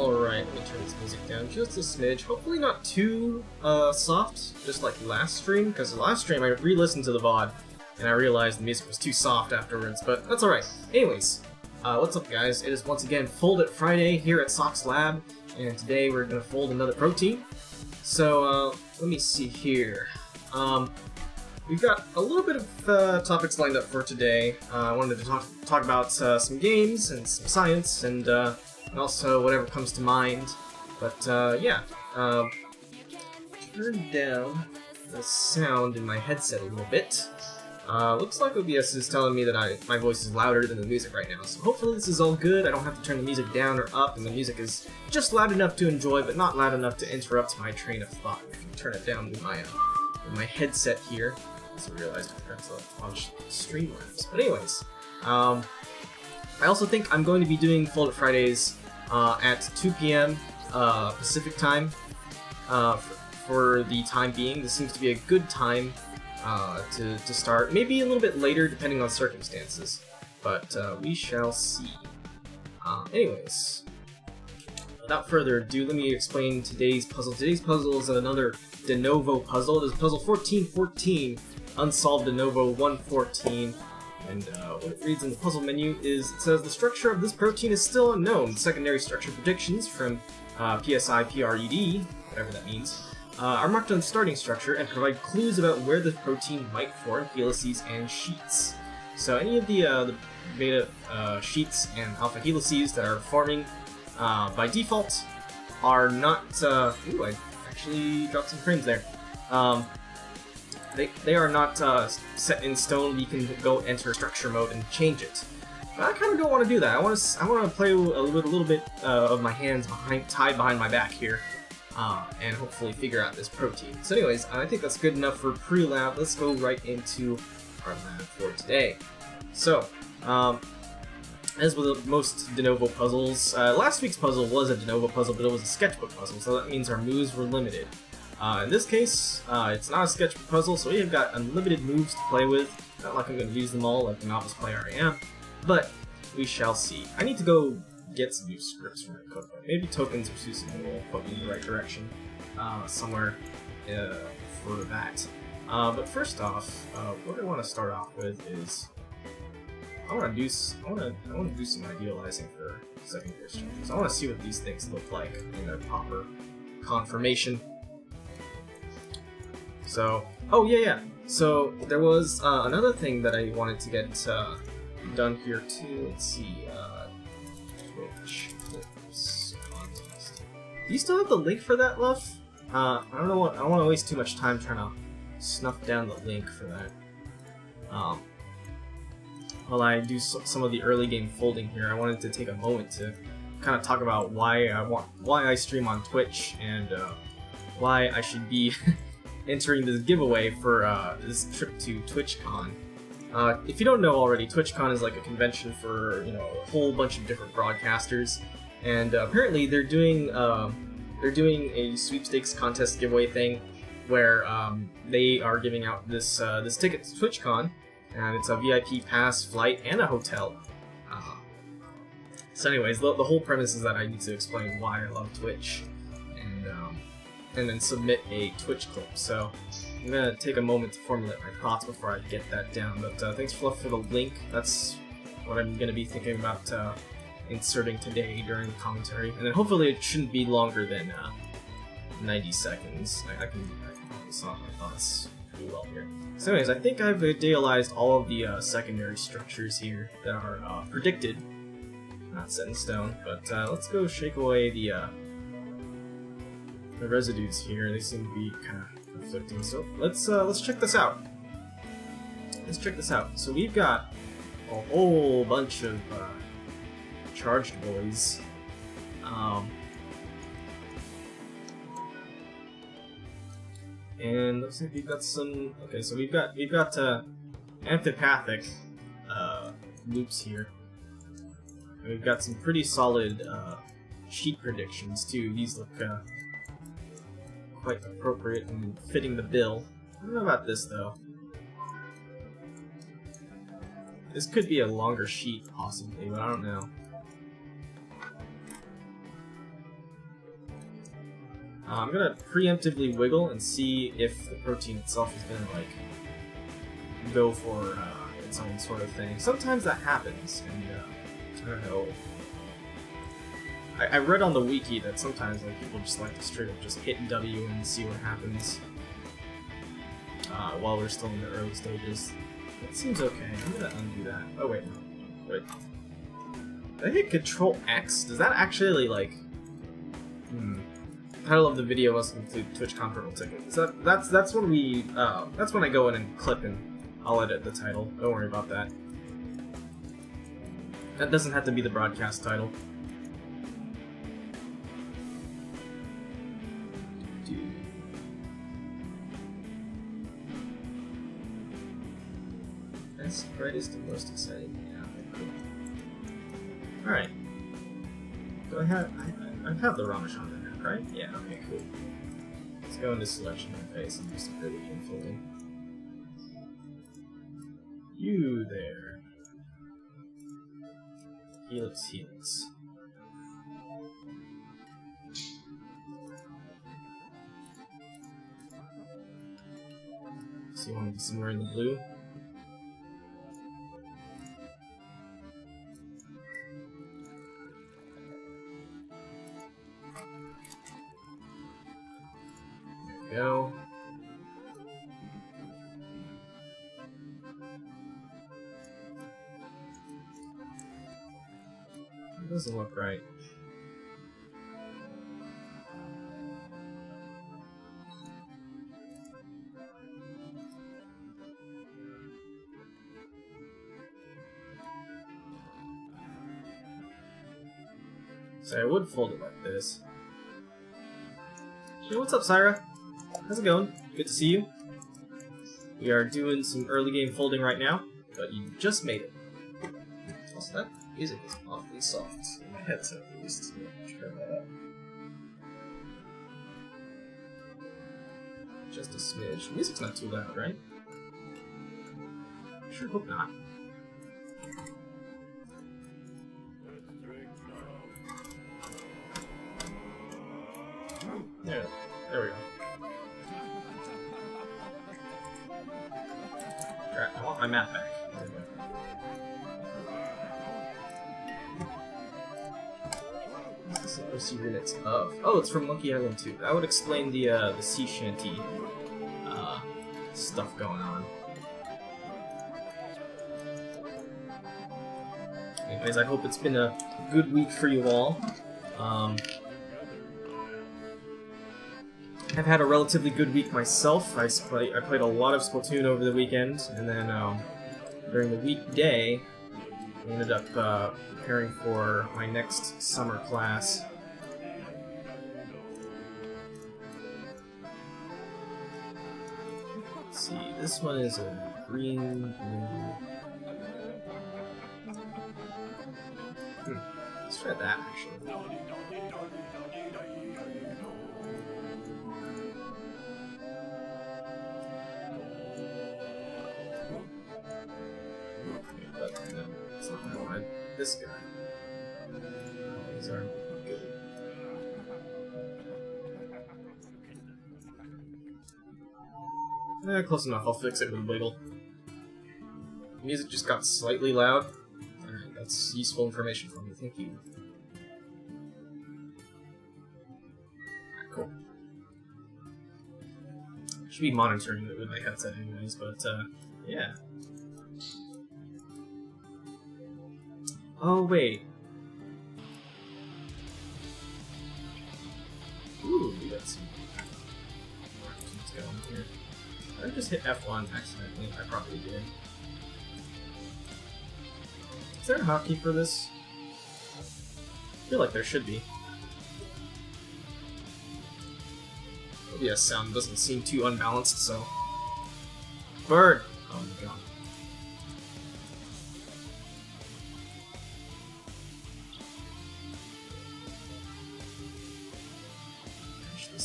Alright, let me turn this music down just a smidge. Hopefully not too soft, just like last stream, because the last stream I re-listened to the VOD, and I realized the music was too soft afterwards, but that's alright. Anyways, what's up guys? It is once again Fold It Friday here at Sox Lab, and today we're going to fold another protein. So, let me see here. We've got a little bit of topics lined up for today. I wanted to talk about some games and some science, and also whatever comes to mind. But yeah, turn down the sound in my headset a little bit. Looks like OBS is telling me that my voice is louder than the music right now, so hopefully this is all good. I don't have to turn the music down or up, and the music is just loud enough to enjoy, but not loud enough to interrupt my train of thought. I can turn it down with my headset here. So I realized I forgot to launch Streamlabs. But anyways, I also think I'm going to be doing Fold It Fridays at 2 p.m. Pacific time for the time being. This seems to be a good time to start. Maybe a little bit later depending on circumstances, but we shall see. Anyways, without further ado, let me explain today's puzzle. Today's puzzle is another de novo puzzle. It is puzzle 1414. Unsolved de novo 114, and what it reads in the puzzle menu is, it says, the structure of this protein is still unknown. Secondary structure predictions from PSI PRED, whatever that means, are marked on the starting structure and provide clues about where the protein might form helices and sheets. So any of the beta sheets and alpha helices that are forming by default are not... ooh, I actually dropped some frames there. They are not set in stone. We can go enter structure mode and change it. But I kind of don't want to do that. I want to play a little bit of my hands tied behind my back here, and hopefully figure out this protein. So anyways, I think that's good enough for pre-lab. Let's go right into our lab for today. So, as with most de novo puzzles, last week's puzzle was a de novo puzzle, but it was a sketchbook puzzle, so that means our moves were limited. In this case, it's not a sketchbook puzzle, so we have got unlimited moves to play with. Not like I'm going to use them all like the novice player I am, but we shall see. I need to go get some new scripts from the cookbook. Maybe Tokens or Susan will put me in the right direction somewhere for that. But first off, what I want to start off with is I want to do some idealizing for secondary structures. I want to see what these things look like in their proper conformation. So, oh yeah. So there was another thing that I wanted to get done here too. Let's see, Twitch Clips Contest. Do you still have the link for that, Luff? I don't know. I don't want to waste too much time trying to snuff down the link for that. While I do some of the early game folding here, I wanted to take a moment to kind of talk about why I stream on Twitch and why I should be entering this giveaway for this trip to TwitchCon. If you don't know already, TwitchCon is like a convention for a whole bunch of different broadcasters, and apparently they're doing a sweepstakes contest giveaway thing where they are giving out this ticket to TwitchCon, and it's a VIP pass, flight, and a hotel. So anyways, the whole premise is that I need to explain why I love Twitch, and then submit a Twitch clip. So I'm going to take a moment to formulate my thoughts before I get that down. But thanks, Fluff, for the link. That's what I'm going to be thinking about inserting today during the commentary. And then hopefully it shouldn't be longer than 90 seconds. I can focus on my thoughts pretty well here. So anyways, I think I've idealized all of the secondary structures here that are predicted. Not set in stone, but let's go shake away the residues here. They seem to be kind of conflicting. So let's check this out. So we've got a whole bunch of charged boys. And looks like we've got some. Okay, so we've got antipathic loops here. And we've got some pretty solid sheet predictions too. These look quite appropriate and fitting the bill. I don't know about this though. This could be a longer sheet possibly, but I don't know. I'm gonna preemptively wiggle and see if the protein itself is gonna like go for its own sort of thing. Sometimes that happens, and I don't know. I read on the wiki that sometimes like people just like to straight up just hit W and see what happens while we're still in the early stages. That seems okay. I'm gonna undo that. Oh wait, no. Wait. Did I hit Control X? Does that actually like? Title of the video must include TwitchCon purple ticket. So that's when we that's when I go in and clip and I'll edit the title. Don't worry about that. That doesn't have to be the broadcast title. Best, brightest, and most exciting. Yeah, cool. Alright. Do I have the Ramachandra map, right? Yeah, okay, cool. Let's go into selection interface and do some early game folding. You there. Helix, Helix. So you want to be somewhere in the blue? Go. It doesn't look right. So I would fold it like this. Hey, what's up, Syra? How's it going? Good to see you. We are doing some early game folding right now, but you just made it. Also, that music is awfully soft in my headset, at least. Turn that up. Just a smidge. Music's not too loud, right? Sure hope not. There we go. Alright, I want my map back. What's this OC remix of? Oh, it's from Monkey Island 2. That would explain the sea shanty stuff going on. Anyways, I hope it's been a good week for you all. I've had a relatively good week myself. I played a lot of Splatoon over the weekend, and then during the weekday, I ended up preparing for my next summer class. Let's see, this one is a green, blue. Let's try that actually. This guy. These aren't good. Close enough. I'll fix it with wiggle. Music just got slightly loud. Alright, that's useful information for me. Thank you. Alright, cool. Should be monitoring it with my headset anyways, but yeah. Oh, wait. Ooh, we got some options going here. I just hit F1 accidentally. I probably did. Is there a hotkey for this? I feel like there should be. OBS sound doesn't seem too unbalanced, so... Bird! Oh my god.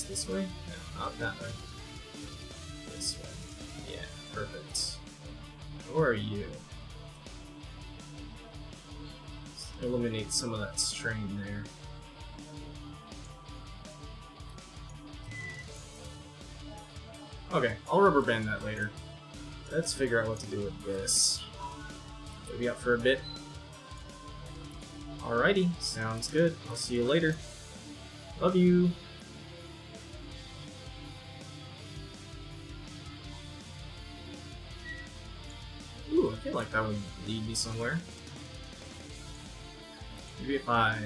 This way? No, not that way. This way. Yeah, perfect. Where are you? Let's eliminate some of that strain there. Okay, I'll rubber band that later. Let's figure out what to do with this. Maybe up for a bit. Alrighty, sounds good. I'll see you later. Love you. Ooh, I feel like that would lead me somewhere. Maybe if I...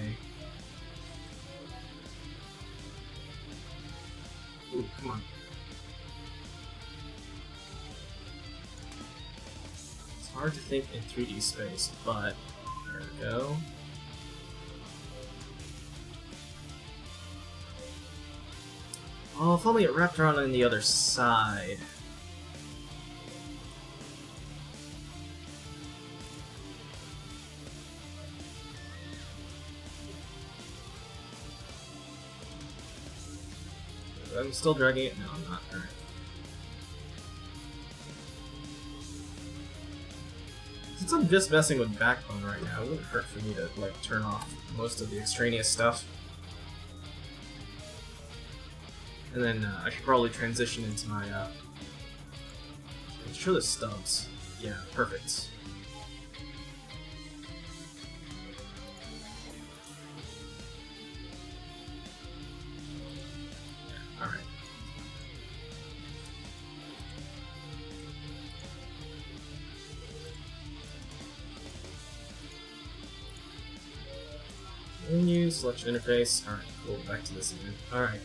Ooh, come on. It's hard to think in 3D space, but there we go. Oh, if only it wrapped around on the other side. I'm still dragging it? No, I'm not. Alright. Since I'm just messing with Backbone right now, it wouldn't hurt for me to like turn off most of the extraneous stuff. And then I should probably transition into my show the stubs. Yeah, perfect. Alright. Menu, selection interface. Alright, cool, back to this again. Alright.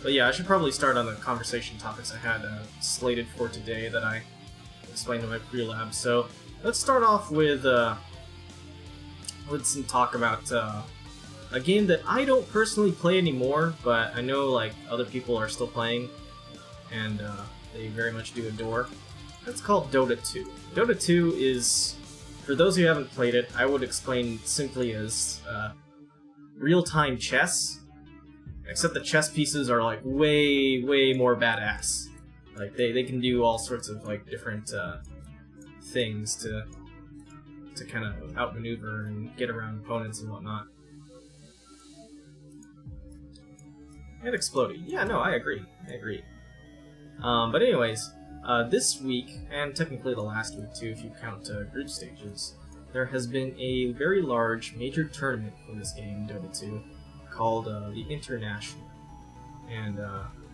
But yeah, I should probably start on the conversation topics I had slated for today that I explained in my pre-lab. So let's start off with some talk about a game that I don't personally play anymore, but I know like other people are still playing, and they very much do adore. It's called Dota 2. Dota 2 is, for those who haven't played it, I would explain simply as real-time chess. Except the chess pieces are like way more badass. Like they can do all sorts of like different things to kind of outmaneuver and get around opponents and whatnot. And exploding. Yeah, no, I agree. But anyways, this week, and technically the last week too, if you count group stages, there has been a very large major tournament for this game, Dota 2. Called the International, and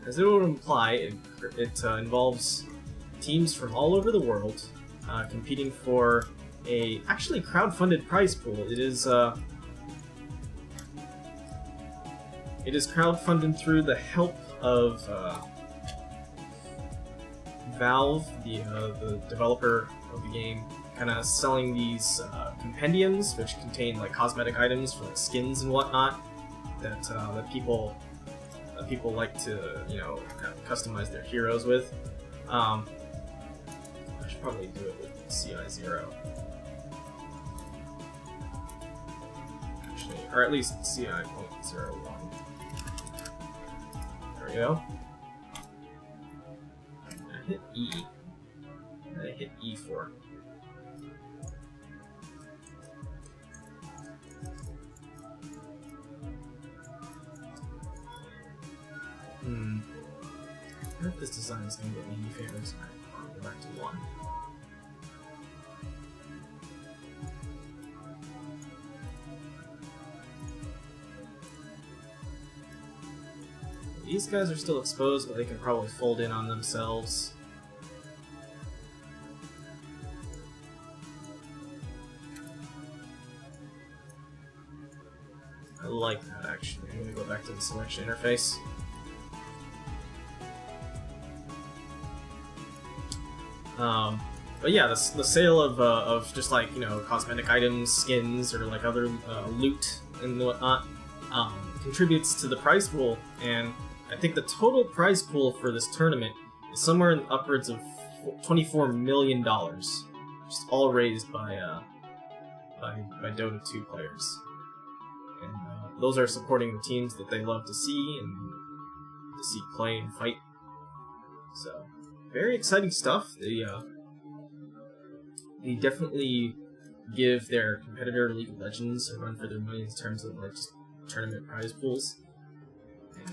as it would imply, it involves teams from all over the world competing for a actually crowd-funded prize pool. It is crowd-funded through the help of Valve, the developer of the game, kind of selling these compendiums, which contain like cosmetic items for like skins and whatnot. That people like to, you know, kind of customize their heroes with. I should probably do it with CI0. Actually, or at least CI.01. There we go. I hit E. I hit E4. I wonder if this design is going to get me any favors. Alright, I'll go back to 1. These guys are still exposed, but they can probably fold in on themselves. I like that, actually. I'm going to go back to the selection interface. But yeah, the sale of just like, you know, cosmetic items, skins, or like other loot and whatnot contributes to the prize pool, and I think the total prize pool for this tournament is somewhere in upwards of $24 million, just all raised by Dota 2 players, and those are supporting the teams that they love to see and to see play and fight. So very exciting stuff. They definitely give their competitor League of Legends a run for their money in terms of like just tournament prize pools.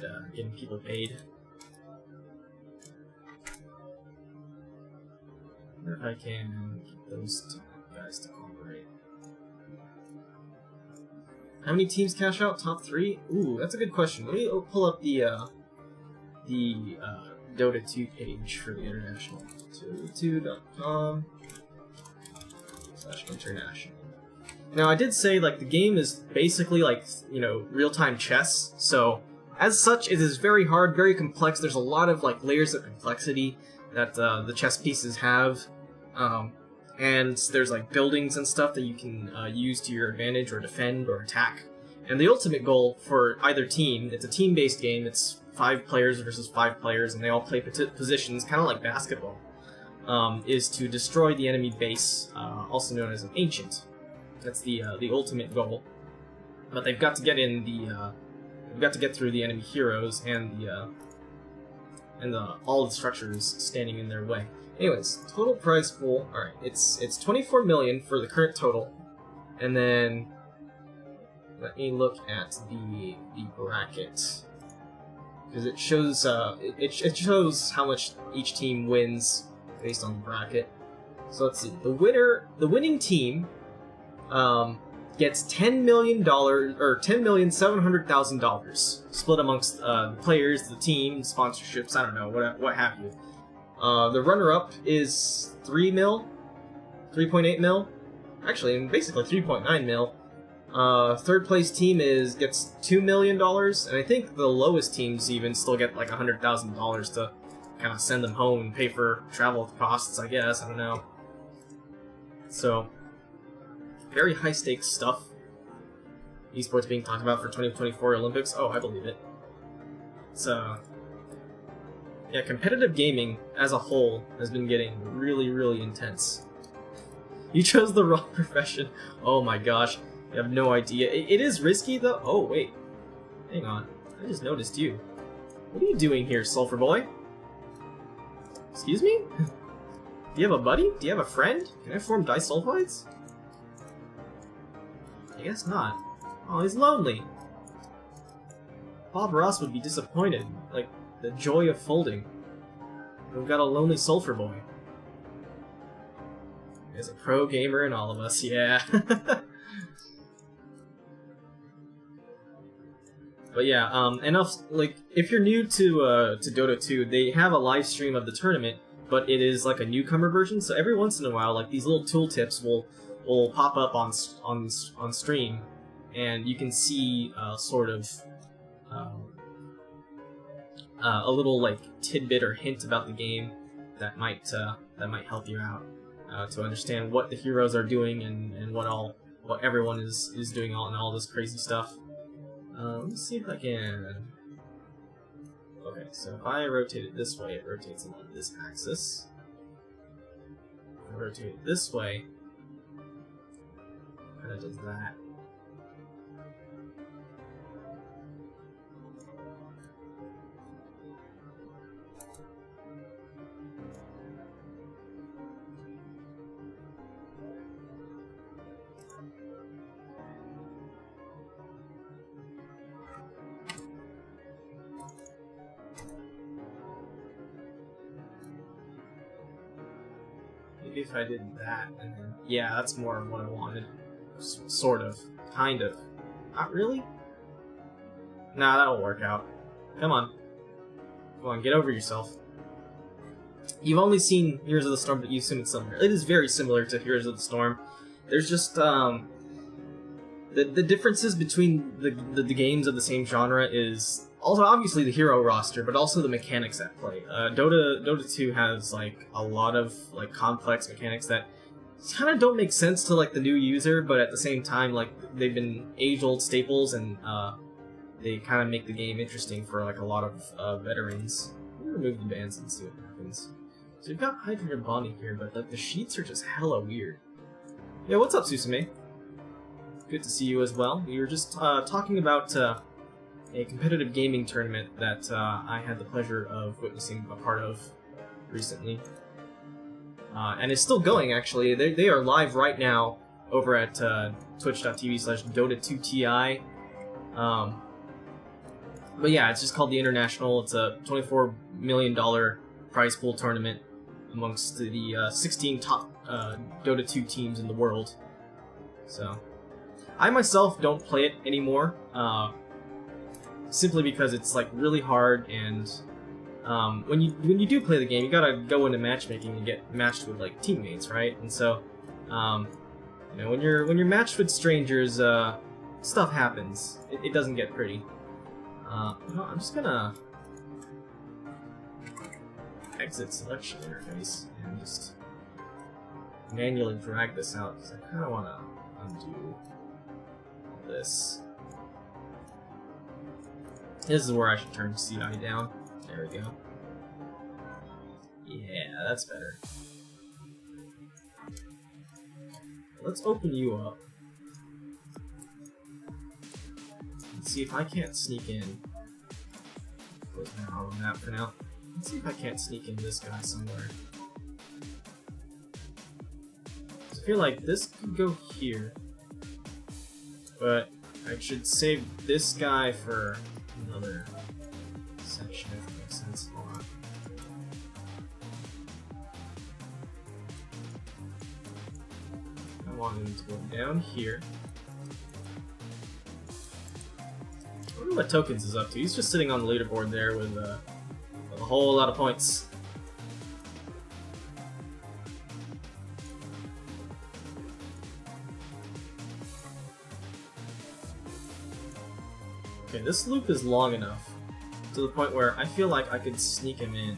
and getting people paid. I wonder if I can get those two guys to cooperate. How many teams cash out? Top 3? Ooh, that's a good question. Let me pull up the Dota 2 page for the international. Dota2.com/international. Now, I did say, like, the game is basically, like, you know, real-time chess, so as such, it is very hard, very complex. There's a lot of, like, layers of complexity that the chess pieces have, and there's, like, buildings and stuff that you can use to your advantage or defend or attack. And the ultimate goal for either team, it's a team-based game, it's 5 players versus 5 players, and they all play positions, kind of like basketball, is to destroy the enemy base, also known as an ancient. That's the ultimate goal. But they've got to get in they've got to get through the enemy heroes and all the structures standing in their way. Anyways, total prize pool. All right, it's 24 million for the current total, and then let me look at the bracket, because it shows it shows how much each team wins based on the bracket. So let's see. The winning team gets $10 million or $10,700,000 split amongst the players, the team, sponsorships. I don't know, what have you. The runner-up is 3.8 mil, actually, basically 3.9 mil. Third place team gets $2 million, and I think the lowest teams even still get like $100,000 to kind of send them home and pay for travel costs, I guess. I don't know. So, very high stakes stuff. Esports being talked about for 2024 Olympics. Oh, I believe it. It's yeah, competitive gaming as a whole has been getting really, really intense. You chose the wrong profession. Oh my gosh. I have no idea. It is risky, though. Oh, wait. Hang on. I just noticed you. What are you doing here, Sulfur Boy? Excuse me? Do you have a buddy? Do you have a friend? Can I form disulfides? I guess not. Oh, he's lonely. Bob Ross would be disappointed. Like, the joy of folding. We've got a lonely Sulfur Boy. There's a pro gamer in all of us, yeah. But yeah, enough, like, if you're new to Dota 2, they have a live stream of the tournament, but it is like a newcomer version, so every once in a while, like, these little tooltips will pop up on stream, and you can see sort of a little, like, tidbit or hint about the game that might help you out to understand what the heroes are doing and what everyone is doing and all this crazy stuff. Let's see if I can... Okay, so if I rotate it this way, it rotates along this axis. If I rotate it this way, it kind of does that. Maybe if I did that, and then... Yeah, that's more of what I wanted. Sort of. Kind of. Not really? Nah, that'll work out. Come on. Come on, get over yourself. You've only seen Heroes of the Storm, but you assume it's similar. It is very similar to Heroes of the Storm. There's just, the differences between the games of the same genre is... Also, obviously, the hero roster, but also the mechanics at play. Dota 2 has, like, a lot of, like, complex mechanics that kind of don't make sense to, like, the new user, but at the same time, like, they've been age-old staples, and they kind of make the game interesting for, like, a lot of veterans. Let me remove the bans and see what happens. So we've got hydrogen bonding here, but, like, the sheets are just hella weird. Yeah, what's up, Susume? Good to see you as well. We were just talking about a competitive gaming tournament that I had the pleasure of witnessing a part of recently. And it's still going, actually. They are live right now over at twitch.tv/Dota2Ti. But yeah, it's just called the International. It's a $24 million prize pool tournament amongst the 16 top Dota 2 teams in the world. So, I myself don't play it anymore, simply because it's like really hard, and when you do play the game, you gotta go into matchmaking and get matched with like teammates, right? And so, you know, when you're matched with strangers, stuff happens. It doesn't get pretty. No, I'm just gonna exit selection interface and just manually drag this out because I kind of want to undo all this. This is where I should turn CI down. There we go. Yeah, that's better. Let's open you up. Let's see if I can't sneak in. Close my on the map for now. Let's see if I can't sneak in this guy somewhere. I feel like this could go here, but I should save this guy for another section, if that makes sense. Hold on. I want him to go down here. I wonder what Tokens is up to. He's just sitting on the leaderboard there with a whole lot of points. Okay, this loop is long enough to the point where I feel like I could sneak him in.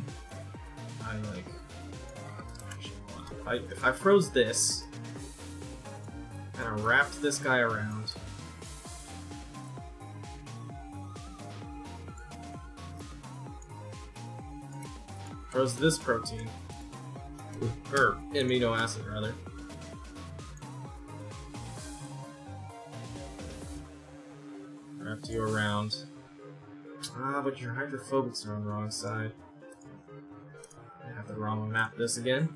If I froze this, kind of wrapped this guy around. Froze this protein. Or amino acid, rather. Wrapped you around. Ah, but your hydrophobics are on the wrong side. I have to wrong map this again.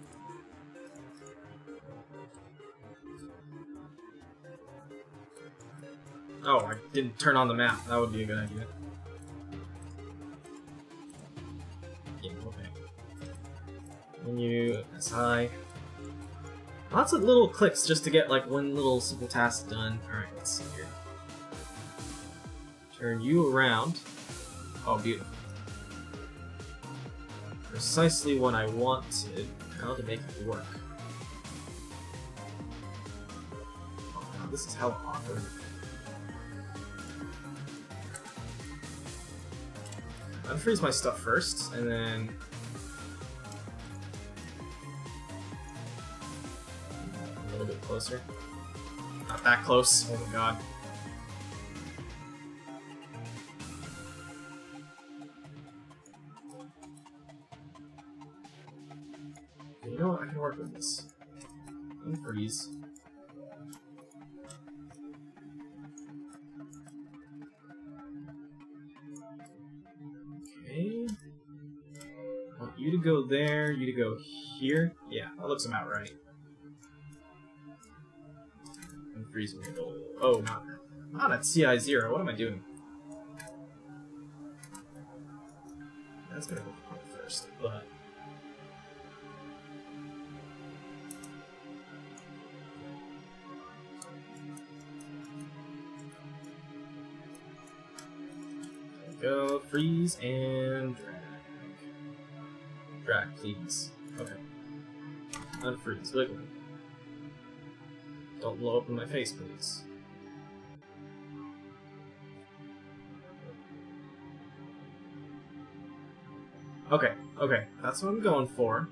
Oh, I didn't turn on the map. That would be a good idea. Yeah, okay. Menu, SI. Lots of little clicks just to get like one little simple task done. Alright, let's see here. Turn you around. Oh, beautiful. Precisely what I wanted. How to make it work. Oh, wow, this is hella awkward. Unfreeze my stuff first, and then a little bit closer. Not that close. Oh my god. You know what? I can work with this. Unfreeze. Okay. I want you to go there, you to go here. Yeah, that looks about right. Unfreeze me. Oh, not at CI0. What am I doing? That's gonna go first, but go, freeze, and drag. Drag, please. Okay. Unfreeze, wiggle. Don't blow up in my face, please. Okay, okay, that's what I'm going for.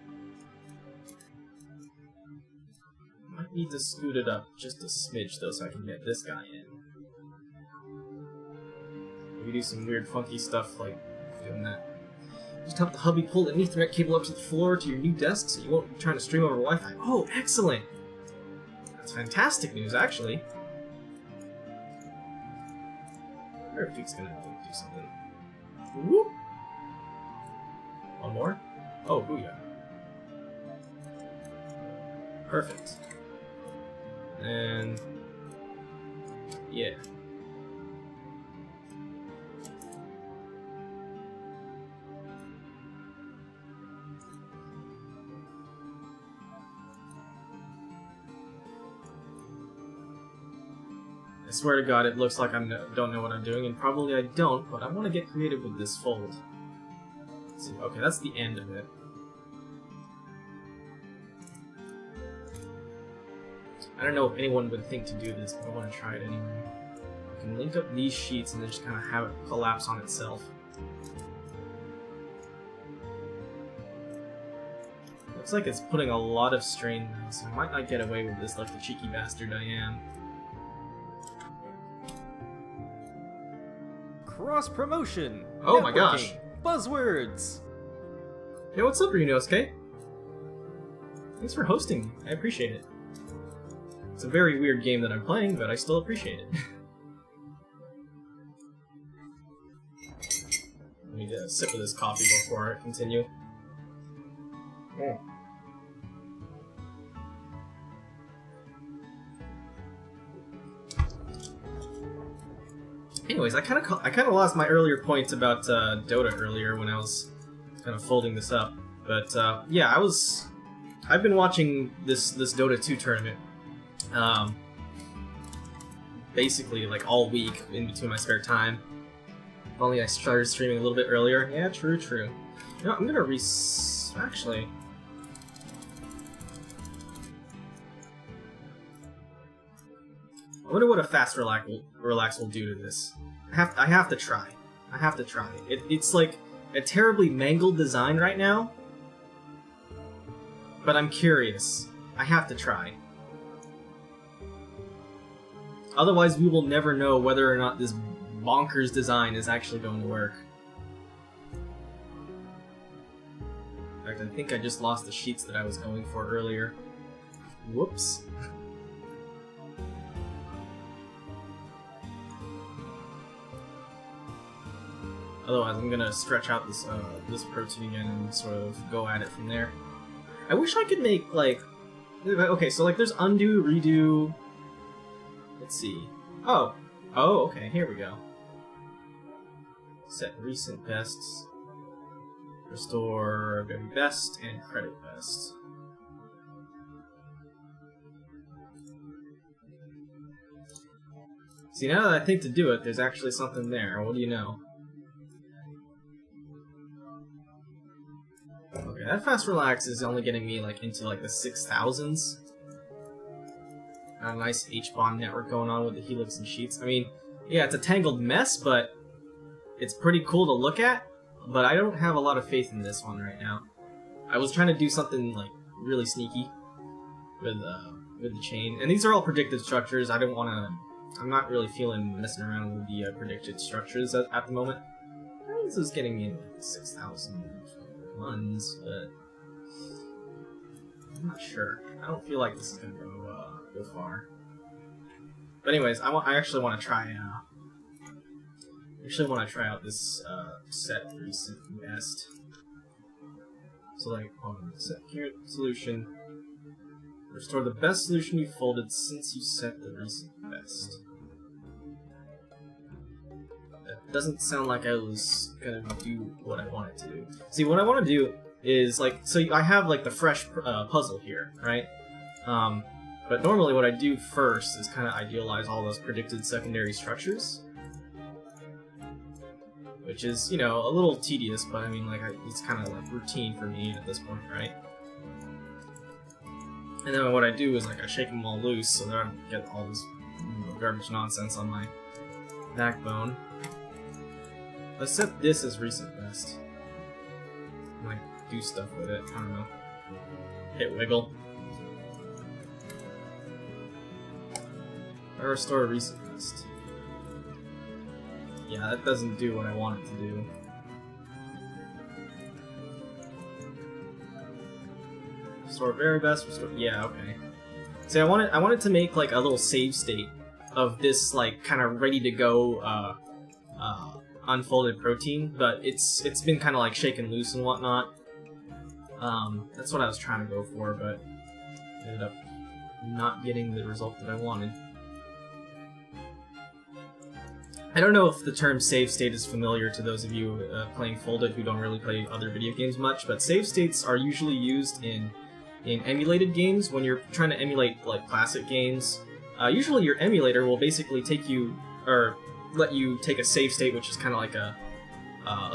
Might need to scoot it up just a smidge, though, so I can get this guy in. We do some weird funky stuff like doing that. Just help the hubby pull an Ethernet cable up to the floor to your new desk so you won't be trying to stream over Wi-Fi. Oh, excellent! That's fantastic news, actually. Perfect's gonna do something. Whoop! One more? Oh, booyah. Perfect. And yeah. I swear to God, it looks like I don't know what I'm doing, and probably I don't, but I want to get creative with this fold. Let's see. Okay, that's the end of it. I don't know if anyone would think to do this, but I want to try it anyway. I can link up these sheets and then just kind of have it collapse on itself. Looks like it's putting a lot of strain now, so I might not get away with this like the cheeky bastard I am. Cross-promotion! Oh my gosh! Buzzwords! Hey, what's up, Ryunosuke? Thanks for hosting me. I appreciate it. It's a very weird game that I'm playing, but I still appreciate it. Let me get a sip of this coffee before I continue. Yeah. Anyways, I kind of lost my earlier point about Dota earlier when I was kind of folding this up, but yeah, I've been watching this Dota 2 tournament, basically like all week in between my spare time. If only I started streaming a little bit earlier. Yeah, true. You know, I'm gonna actually. I wonder what a fast relax will do to this. I have to try. It's like a terribly mangled design right now, but I'm curious. I have to try. Otherwise, we will never know whether or not this bonkers design is actually going to work. In fact, I think I just lost the sheets that I was going for earlier. Whoops. Otherwise, I'm gonna stretch out this this protein again and sort of go at it from there. I wish I could make like, okay, so like there's undo, redo. Let's see. Oh, okay, here we go. Set recent bests, restore very best, and credit best. See, now that I think to do it, there's actually something there. What do you know? Okay, that fast relax is only getting me like into like the 6,000s. Got a nice H-bomb network going on with the helix and sheets. I mean, yeah, it's a tangled mess, but it's pretty cool to look at. But I don't have a lot of faith in this one right now. I was trying to do something like really sneaky with the chain, and these are all predicted structures. I don't want to. I'm not really feeling messing around with the predicted structures at the moment. I mean, this is getting me into like 6,000 ones, but I'm not sure. I don't feel like this is gonna go far. But anyways, I actually want to try. Out this set recent best. So like, set here solution. Restore the best solution you folded since you set the recent best. That doesn't sound like I was gonna do what I wanted to do. See, what I want to do is like, so I have like the fresh puzzle here, right? But normally what I do first is kind of idealize all those predicted secondary structures, which is, you know, a little tedious, but I mean, like, it's kind of like routine for me at this point, right? And then what I do is like I shake them all loose so that I don't get all this garbage nonsense on my backbone. Let's set this as recent best. Like, do stuff with it. I don't know. Hit wiggle. I restore recent best. Yeah, that doesn't do what I want it to do. Restore very best. Restore. Yeah, okay. See, I wanted to make like a little save state of this like kind of ready to go unfolded protein, but it's been kind of like shaken loose and whatnot. That's what I was trying to go for, but ended up not getting the result that I wanted. I don't know if the term save state is familiar to those of you playing Folded who don't really play other video games much, but save states are usually used in emulated games when you're trying to emulate like classic games. Usually your emulator will basically take you, or let you take a save state, which is kind of like a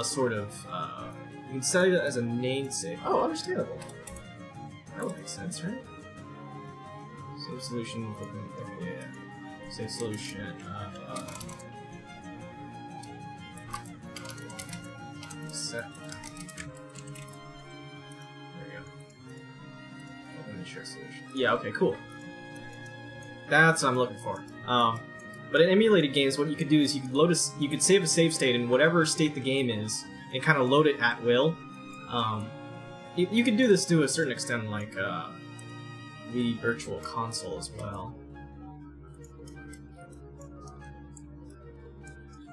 sort of, you can set it as a name save. Oh, understandable. That would make sense, right? Save solution, okay, yeah. Save solution, set. There we go. Open share solution. Yeah, okay, cool. That's what I'm looking for. But in emulated games, what you could do is you could save a save state in whatever state the game is, and kind of load it at will. You can do this to a certain extent, like the Virtual Console as well.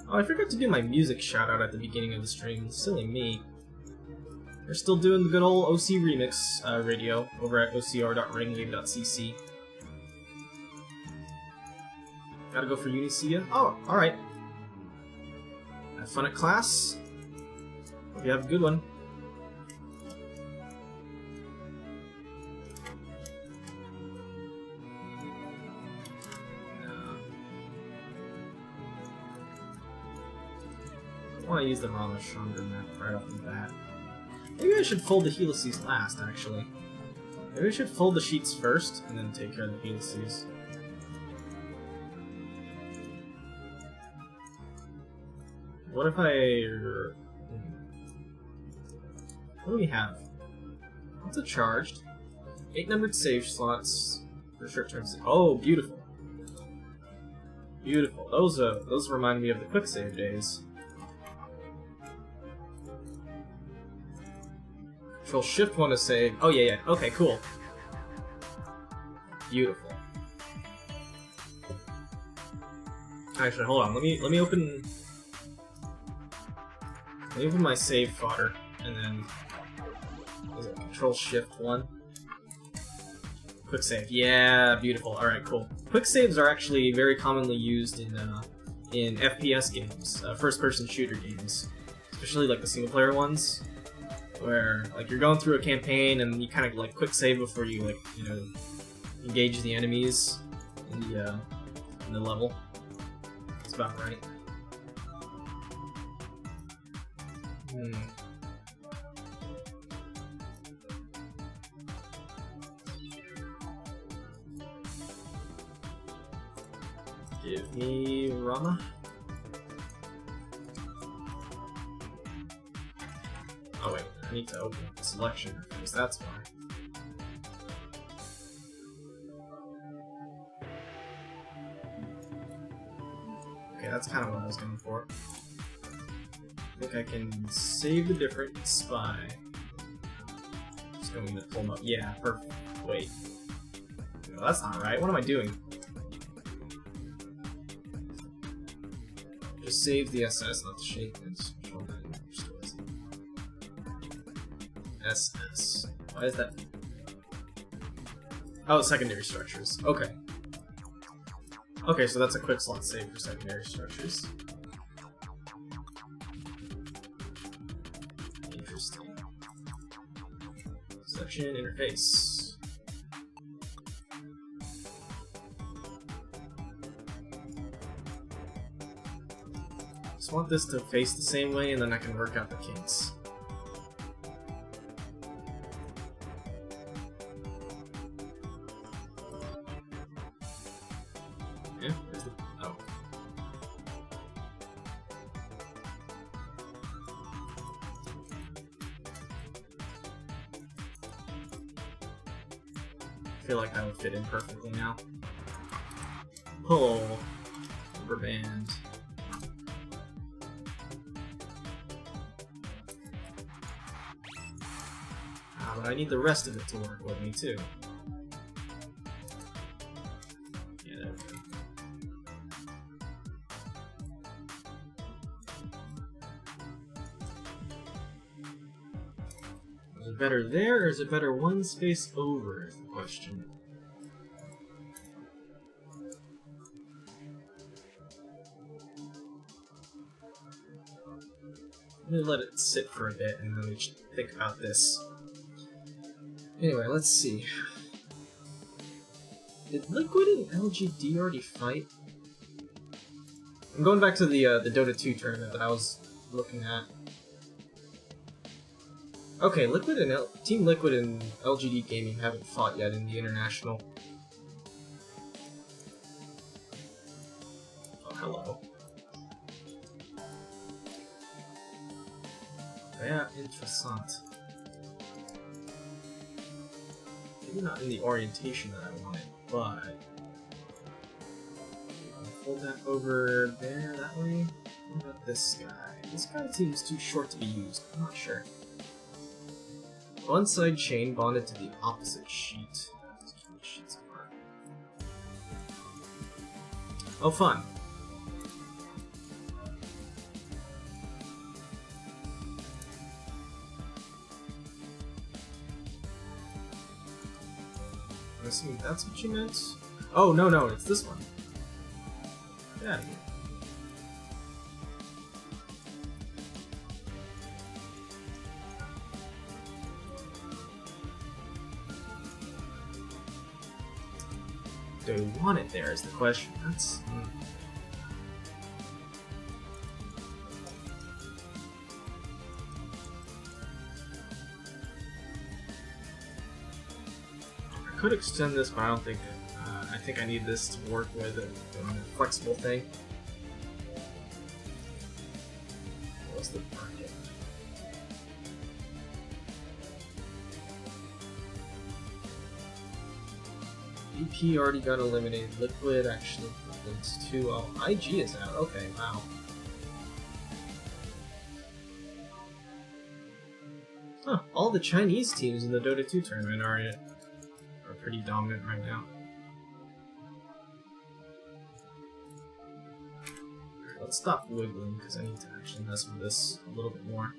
Oh, I forgot to do my music shoutout at the beginning of the stream. Silly me. They're still doing the good old OC Remix radio over at ocr.ringwave.cc. Gotta go for Unicia? Oh, alright. Have fun at class. Hope you have a good one. I want to use the Rama Chandra map right off the bat. Maybe I should fold the helices last, actually. Maybe I should fold the sheets first, and then take care of the helices. What if I... What do we have? What's it charged? 8 numbered save slots for short-term save. Oh, beautiful. Beautiful. Those remind me of the quick save days. Control Shift 1 to save. Oh yeah. Okay, cool. Beautiful. Actually, hold on. Let me open. Let me open my save fodder, and then Control Shift 1. Quick save. Yeah, beautiful. All right, cool. Quick saves are actually very commonly used in FPS games, first-person shooter games, especially like the single-player ones, where like you're going through a campaign and you kind of like quick save before you engage the enemies in the level. That's about right. Give me Rama. Oh wait, I need to open the selection interface, that's why. Okay, that's kind of what I was going for. I think I can save the difference by just going to pull them up. Yeah, perfect. Wait. No, that's not right. What am I doing? Just save the SS, not the shapements. SS. Why is that? Oh, secondary structures. Okay. Okay, so that's a quick slot save for secondary structures. Interesting. Selection interface. Just want this to face the same way, and then I can work out the kinks. Yeah, there's the... oh. I feel like that would fit in perfectly now. Pull. Rubber band. Ah, but I need the rest of it to work with me too. Yeah, there we go. Is it better there, or is it better one space over, is the question. Let me let it sit for a bit, and then we should think about this. Anyway, let's see. Did Liquid and LGD already fight? I'm going back to the Dota 2 tournament that I was looking at. Okay, Team Liquid and LGD Gaming haven't fought yet in the international. Oh, hello. Yeah, interessant. Maybe not in the orientation that I wanted, but fold that over there that way. What about this guy? This guy seems too short to be used. I'm not sure. One side chain bonded to the opposite sheet. Let's keep the sheets apart. Oh, fun. I'm assuming that's what you meant. Oh, no, it's this one. Get out of here. Do I want it there is the question. That's... I could extend this, but I don't think... I think I need this to work with a more flexible thing. What's the target? BP already got eliminated. Liquid actually wins too. Oh, IG is out. Okay, wow. Huh, all the Chinese teams in the Dota 2 tournament are pretty dominant right now. Alright, let's stop wiggling because I need to actually mess with this a little bit more.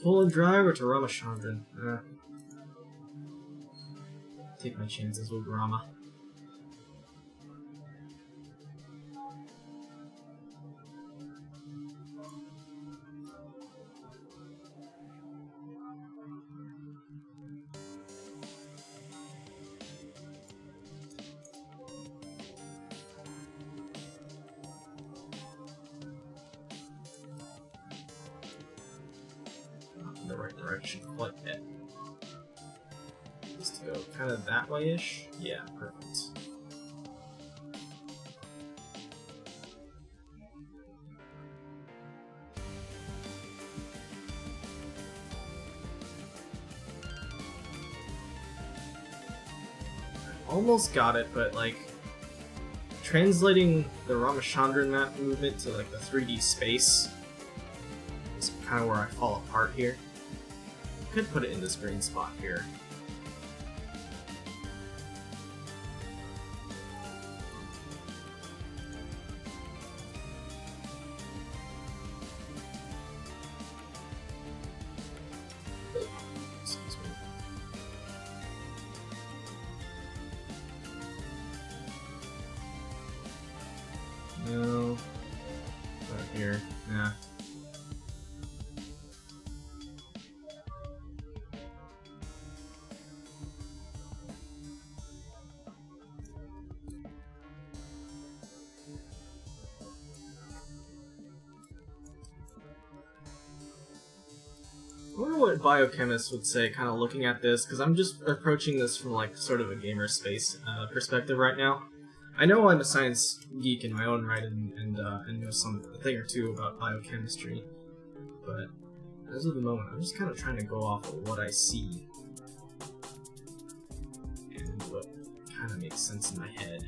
Pull and drive or to Ramachandran? Take my chances with Rama. The right direction quite yet. Just to go kind of that way-ish? Yeah, perfect. Almost got it, but like translating the Ramachandran map movement to like the 3D space is kind of where I fall apart here. Could put it in this green spot here. Excuse me. No. Not here. Nah. I wonder what biochemists would say, kind of looking at this, because I'm just approaching this from like sort of a gamer space perspective right now. I know I'm a science geek in my own right and know a thing or two about biochemistry, but as of the moment, I'm just kind of trying to go off of what I see and what kind of makes sense in my head.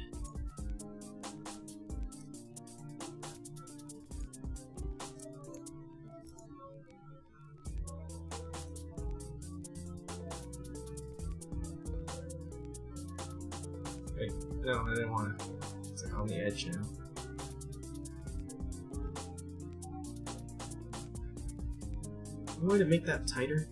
Wait, no, I didn't want to. It's like on the edge now. Any way to make that tighter?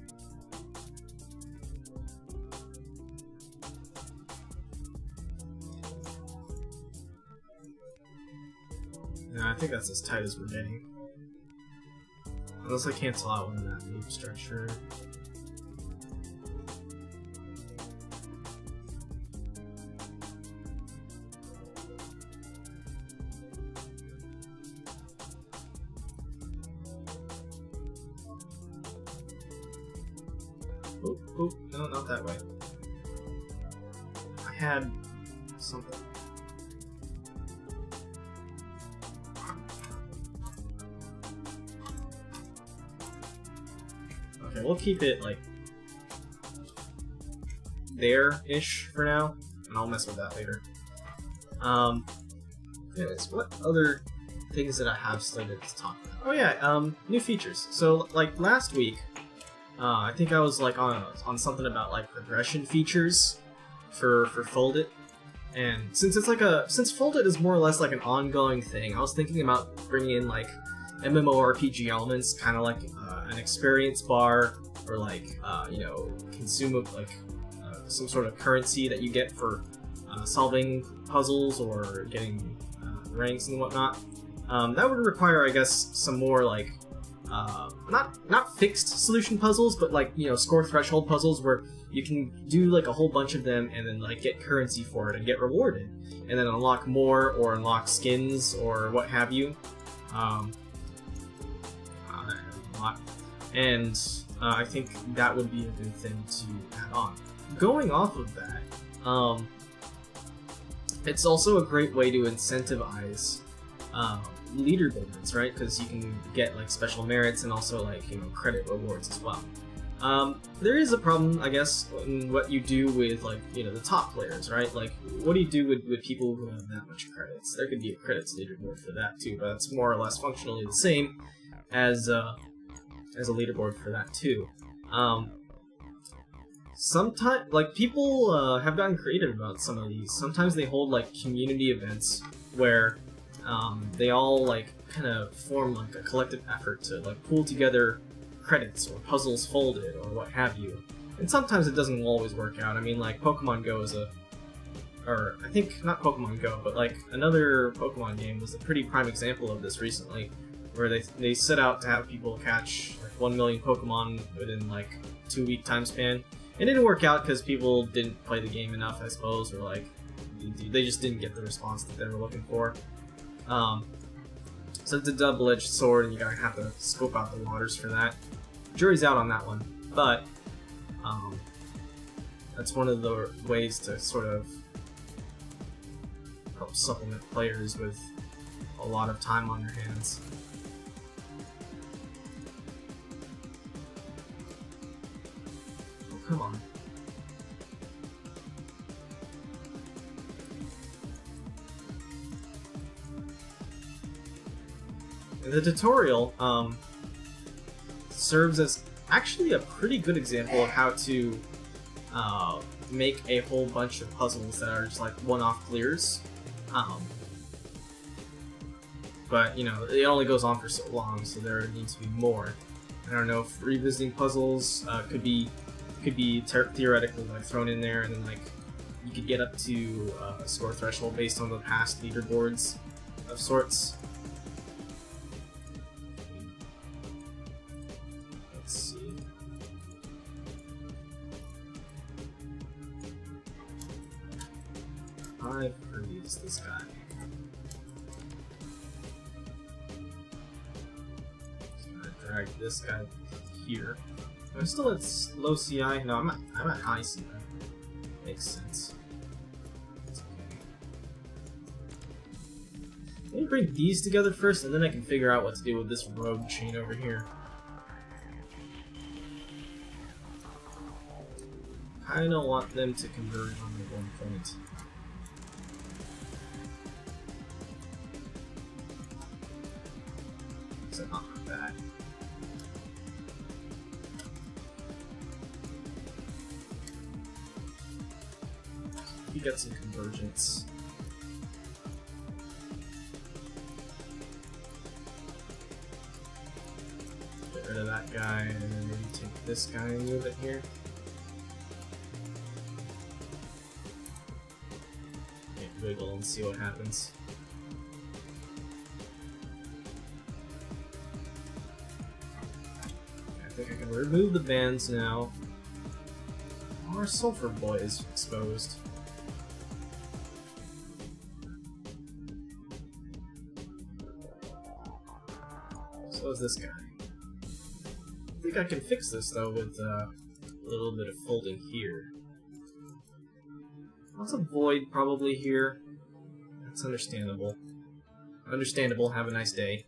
No, I think that's as tight as we're getting. Unless I cancel out one of that loop structure. Oop, oop, no, not that way. I had something. Okay, we'll keep it, like, there-ish for now, and I'll mess with that later. Anyways, what other things that I have slated to talk about? Oh yeah, new features. So, like, last week, I think I was, like, on something about, like, progression features for Foldit. And since Foldit is more or less like an ongoing thing, I was thinking about bringing in, like, MMORPG elements, kind of like an experience bar, or like, you know, some sort of currency that you get for solving puzzles or getting ranks and whatnot. That would require, I guess, some more, like, not fixed solution puzzles, but, like, you know, score threshold puzzles where you can do, like, a whole bunch of them and then, like, get currency for it and get rewarded, and then unlock more or unlock skins or what have you. And I think that would be a good thing to add on. Going off of that, it's also a great way to incentivize leaderboards, right? Because you can get, like, special merits and also, like, you know, credit rewards as well. There is a problem, I guess, in what you do with, like, you know, the top players, right? Like, what do you do with people who have that much credits? There could be a credits leaderboard for that too, but it's more or less functionally the same as a leaderboard for that too. Sometimes, like, people have gotten creative about some of these. Sometimes they hold, like, community events where they all, like, kind of form, like, a collective effort to, like, pool together credits or puzzles folded or what have you. And sometimes it doesn't always work out. I mean, like, Pokemon Go is or I think not Pokemon Go, but, like, another Pokemon game was a pretty prime example of this recently, where they set out to have people catch, like, 1 million Pokemon within, like, 2-week time span. It didn't work out because people didn't play the game enough, I suppose, or, like, they just didn't get the response that they were looking for. So it's a double-edged sword, and you gotta have to scope out the waters for that. Jury's out on that one, but that's one of the ways to sort of help supplement players with a lot of time on their hands. Oh, come on. The tutorial serves as actually a pretty good example of how to make a whole bunch of puzzles that are just like one-off clears. But, you know, it only goes on for so long, so there needs to be more. I don't know if revisiting puzzles could be theoretically, like, thrown in there, and then, like, you could get up to a score threshold based on the past leaderboards of sorts. I've used this guy. Just gonna drag this guy here. I'm still at low CI. No, I'm at high CI. Makes sense. Okay. Let me bring these together first, and then I can figure out what to do with this rogue chain over here. I don't want them to converge on at one point. So not bad. You get some convergence. Get rid of that guy, and then maybe take this guy and move it here. Okay, wiggle and see what happens. I think I can remove the bands now. Our Sulphur Boy is exposed. So is this guy. I think I can fix this though with A little bit of folding here. Lots of void probably here. That's understandable. Understandable, have a nice day.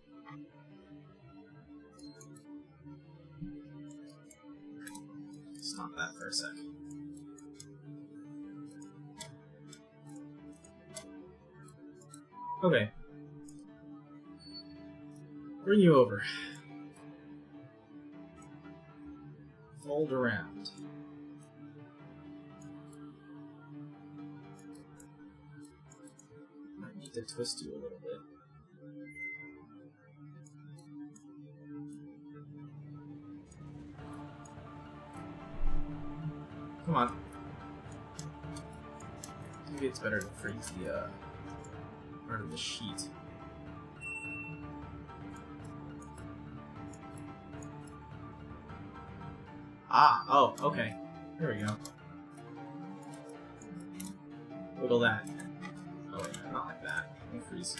Stop that for a sec. Okay. Bring you over. Fold around. Might need to twist you a little bit. Come on. Maybe it's better to freeze the part of the sheet. Ah, oh, okay. There we go. Wiggle that. Oh wait, not like that. Don't freeze.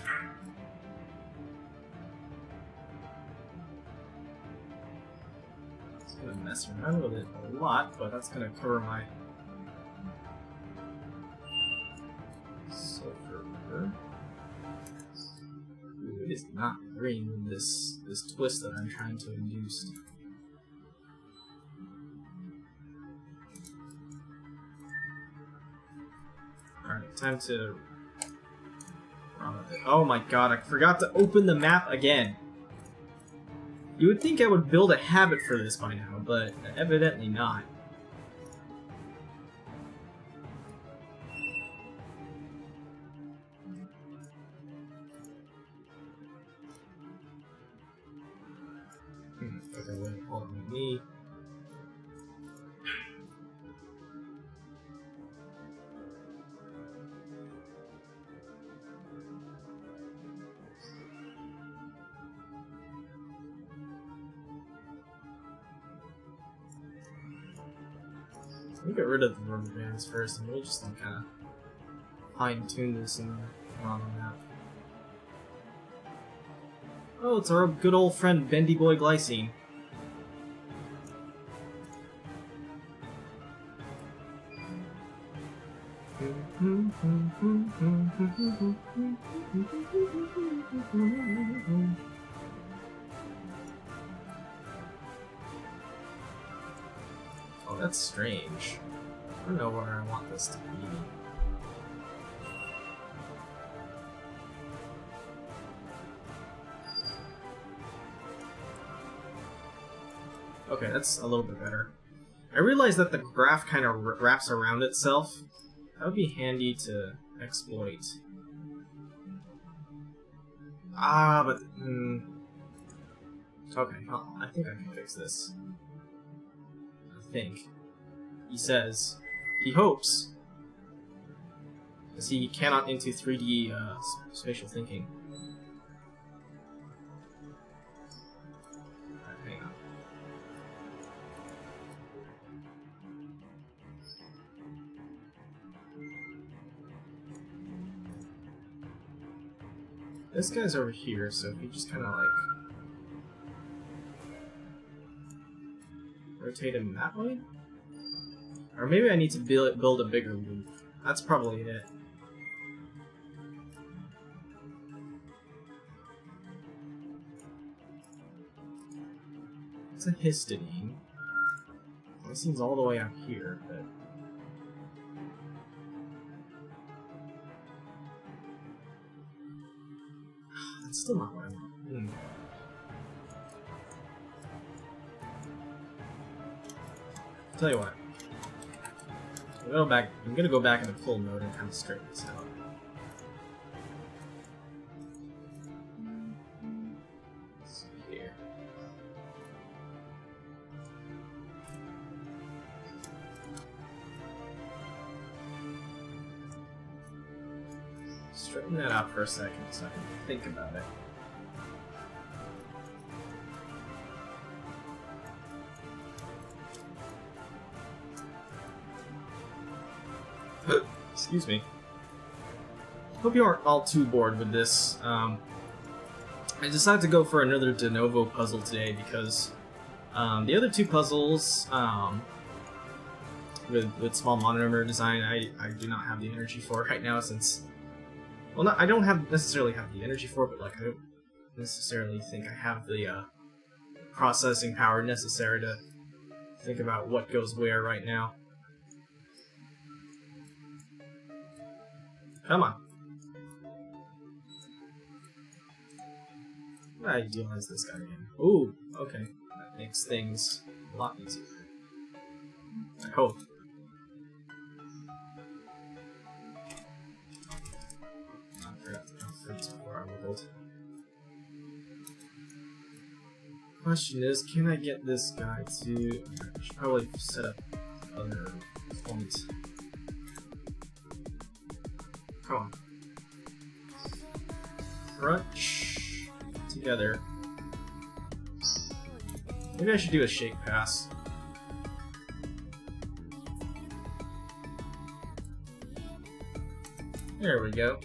It's gonna mess around with it a lot, but that's gonna cover my sulfur. Ooh, it is not green, this twist that I'm trying to induce. Alright, time to... Oh my god, I forgot to open the map again! You would think I would build a habit for this by now, but evidently not. Okay, wait, hold on me. Let me get rid of the rubber bands first, and we'll just like, kind of fine-tune this in the wrong map. Oh, it's our good old friend Bendy Boy Glycine. Oh, that's strange. I don't know where I want this to be. Okay, that's a little bit better. I realize that the graph kind of wraps around itself. That would be handy to exploit. Ah, but... Okay, I think I can fix this. I think. He says he hopes, because he cannot into 3D spatial thinking. Alright, hang on. This guy's over here, so if you just kind of like rotate him that way? Or maybe I need to build a bigger loop. That's probably it. It's a histidine. Hystidine's all the way up here, but... That's still not what I want. Tell you what. I'm gonna go back into full mode and kind of straighten this out. Let's see here. Straighten that out for a second so I can think about it. Excuse me. Hope you aren't all too bored with this. I decided to go for another de novo puzzle today because the other two puzzles with small monitor design. I do not have the energy for it right now since, well, I don't necessarily have the energy for it, but like I don't necessarily think I have the processing power necessary to think about what goes where right now. Come on. I idealize this guy again. Ooh, okay. That makes things a lot easier. I hope. I forgot to count fruits before I leveled. Question is, can I get this guy to... I should probably set up other points. Come on. Crunch together. Maybe I should do a shake pass. There we go.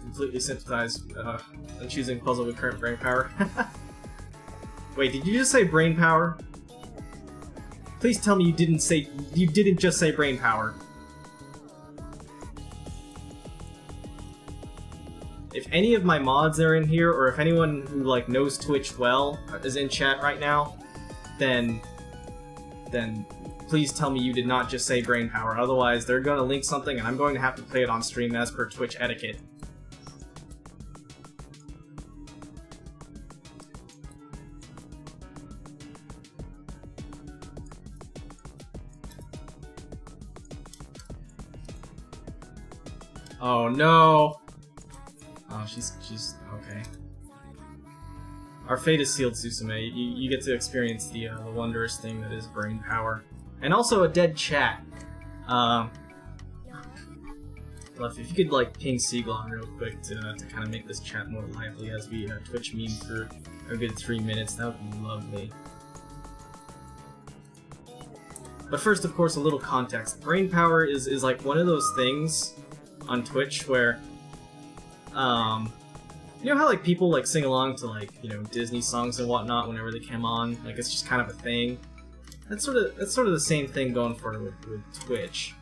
Completely sympathize on choosing puzzle with current brain power. Wait, did you just say brain power? Please tell me you didn't just say brain power. If any of my mods are in here, or if anyone who like knows Twitch well is in chat right now, then please tell me you did not just say brain power. Otherwise, they're going to link something, and I'm going to have to play it on stream as per Twitch etiquette. Oh no! Oh, she's okay. Our fate is sealed, Susume. You get to experience the wondrous thing that is brain power. And also a dead chat. If you could like ping Seaglon real quick to kind of make this chat more lively as we Twitch meme for a good 3 minutes, that would be lovely. But first, of course, a little context. Brain power is like one of those things on Twitch where, you know how like people like sing along to like, you know, Disney songs and whatnot whenever they come on? Like it's just kind of a thing. That's sort of the same thing going for with Twitch.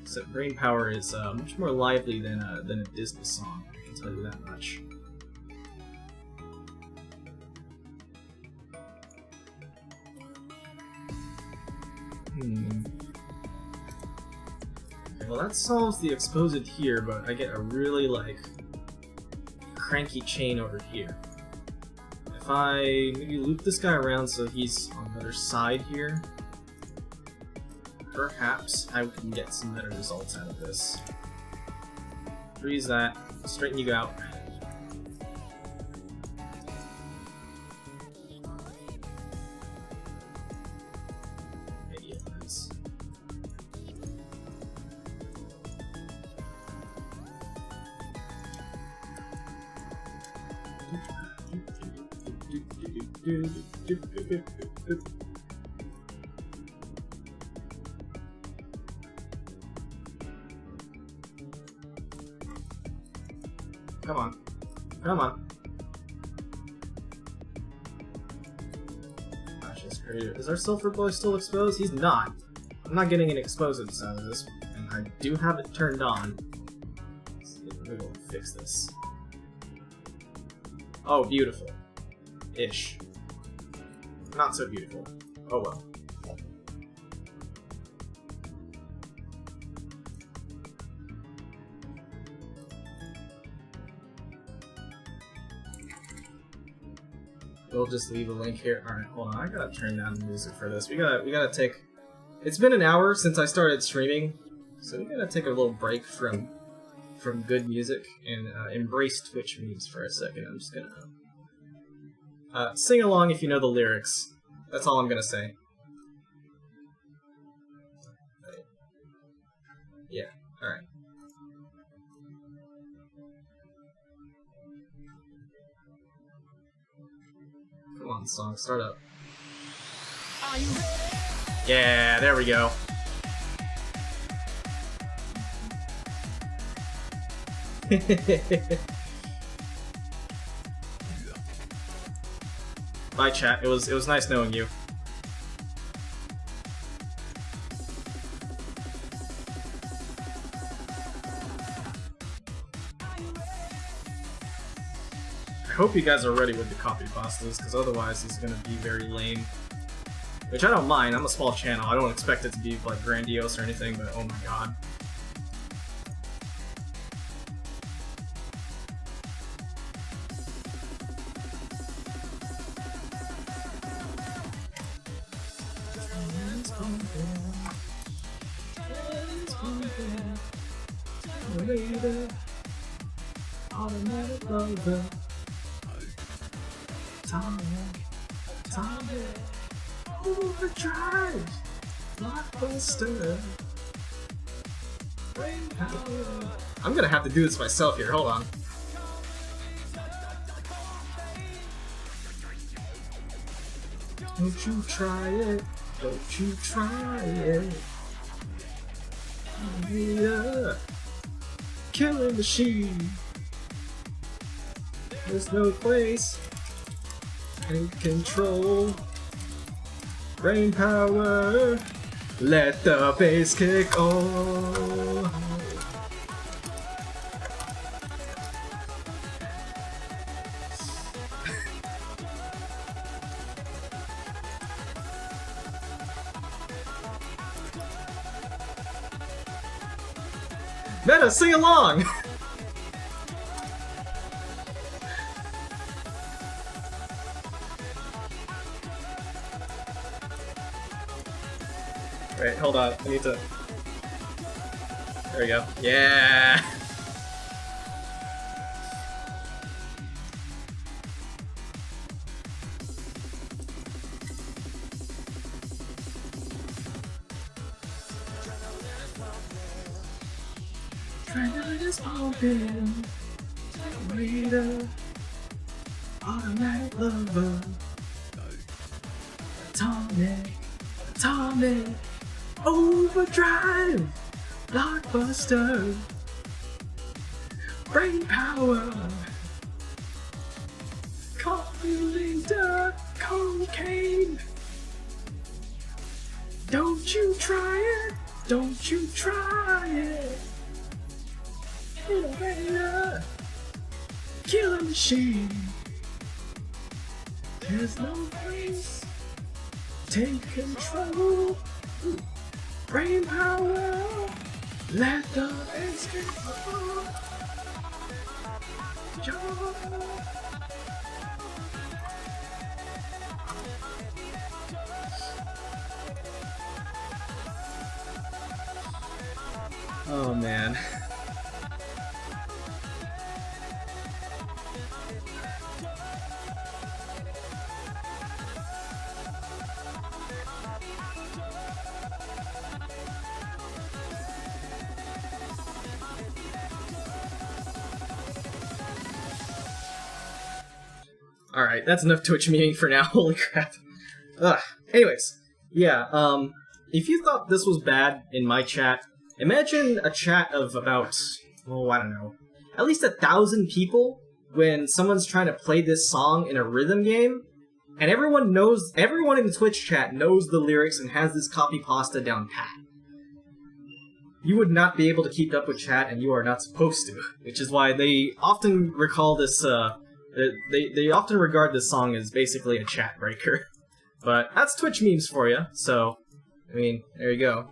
So brain power is much more lively than a Disney song. I can tell you that much. Okay, well, that solves the exposed here, but I get a really like cranky chain over here. If I maybe loop this guy around so he's on the other side here, perhaps I can get some better results out of this. Freeze that, straighten you out. Maybe it is. Come on. Come on. Gosh, that's crazy. Is our Sulfur Boy still exposed? He's not. I'm not getting an explosives out of this, and I do have it turned on. So we'll fix this. Oh, beautiful. Ish. Not so beautiful. Oh well. We'll just leave a link here. Alright, hold on. I gotta turn down the music for this. We gotta take... It's been an hour since I started streaming, so we gotta take a little break from good music and embrace Twitch memes for a second. I'm just gonna... sing along if you know the lyrics. That's all I'm gonna say. Yeah, alright. Come on, song, start up. Yeah, there we go. Bye, chat. It was nice knowing you. hope you guys are ready with the copy pastas, because otherwise it's gonna be very lame. Which I don't mind, I'm a small channel, I don't expect it to be like grandiose or anything, but oh my god. Automatic lover. Tommy. Overdrive. Blockbuster. Brain power. I'm gonna have to do this myself here. Hold on. Don't you try it. Don't you try it. Yeah. Killing machine. There's no place in control. Brain power. Let the bass kick on. Meta, sing along! Wait, hold on. I need to... There we go. Yeah! Adrenaline is pumping. Reader. Automatic lover. Atomic. Overdrive. Blockbuster. Brain power. Calculator. Cocaine. Don't you try it. Don't you try it. Innovator. Killing machine. There's no place. Take control. Brain power. Let the bass kick on. Oh man. Alright, that's enough Twitch memeing for now, holy crap. Ugh. Anyways, yeah, if you thought this was bad in my chat, imagine a chat of about, oh, I don't know, at least 1,000 people when someone's trying to play this song in a rhythm game, and everyone in the Twitch chat knows the lyrics and has this copy pasta down pat. You would not be able to keep up with chat, and you are not supposed to, which is why they often recall this, they often regard this song as basically a chat breaker. But that's Twitch memes for you, so, I mean, there you go.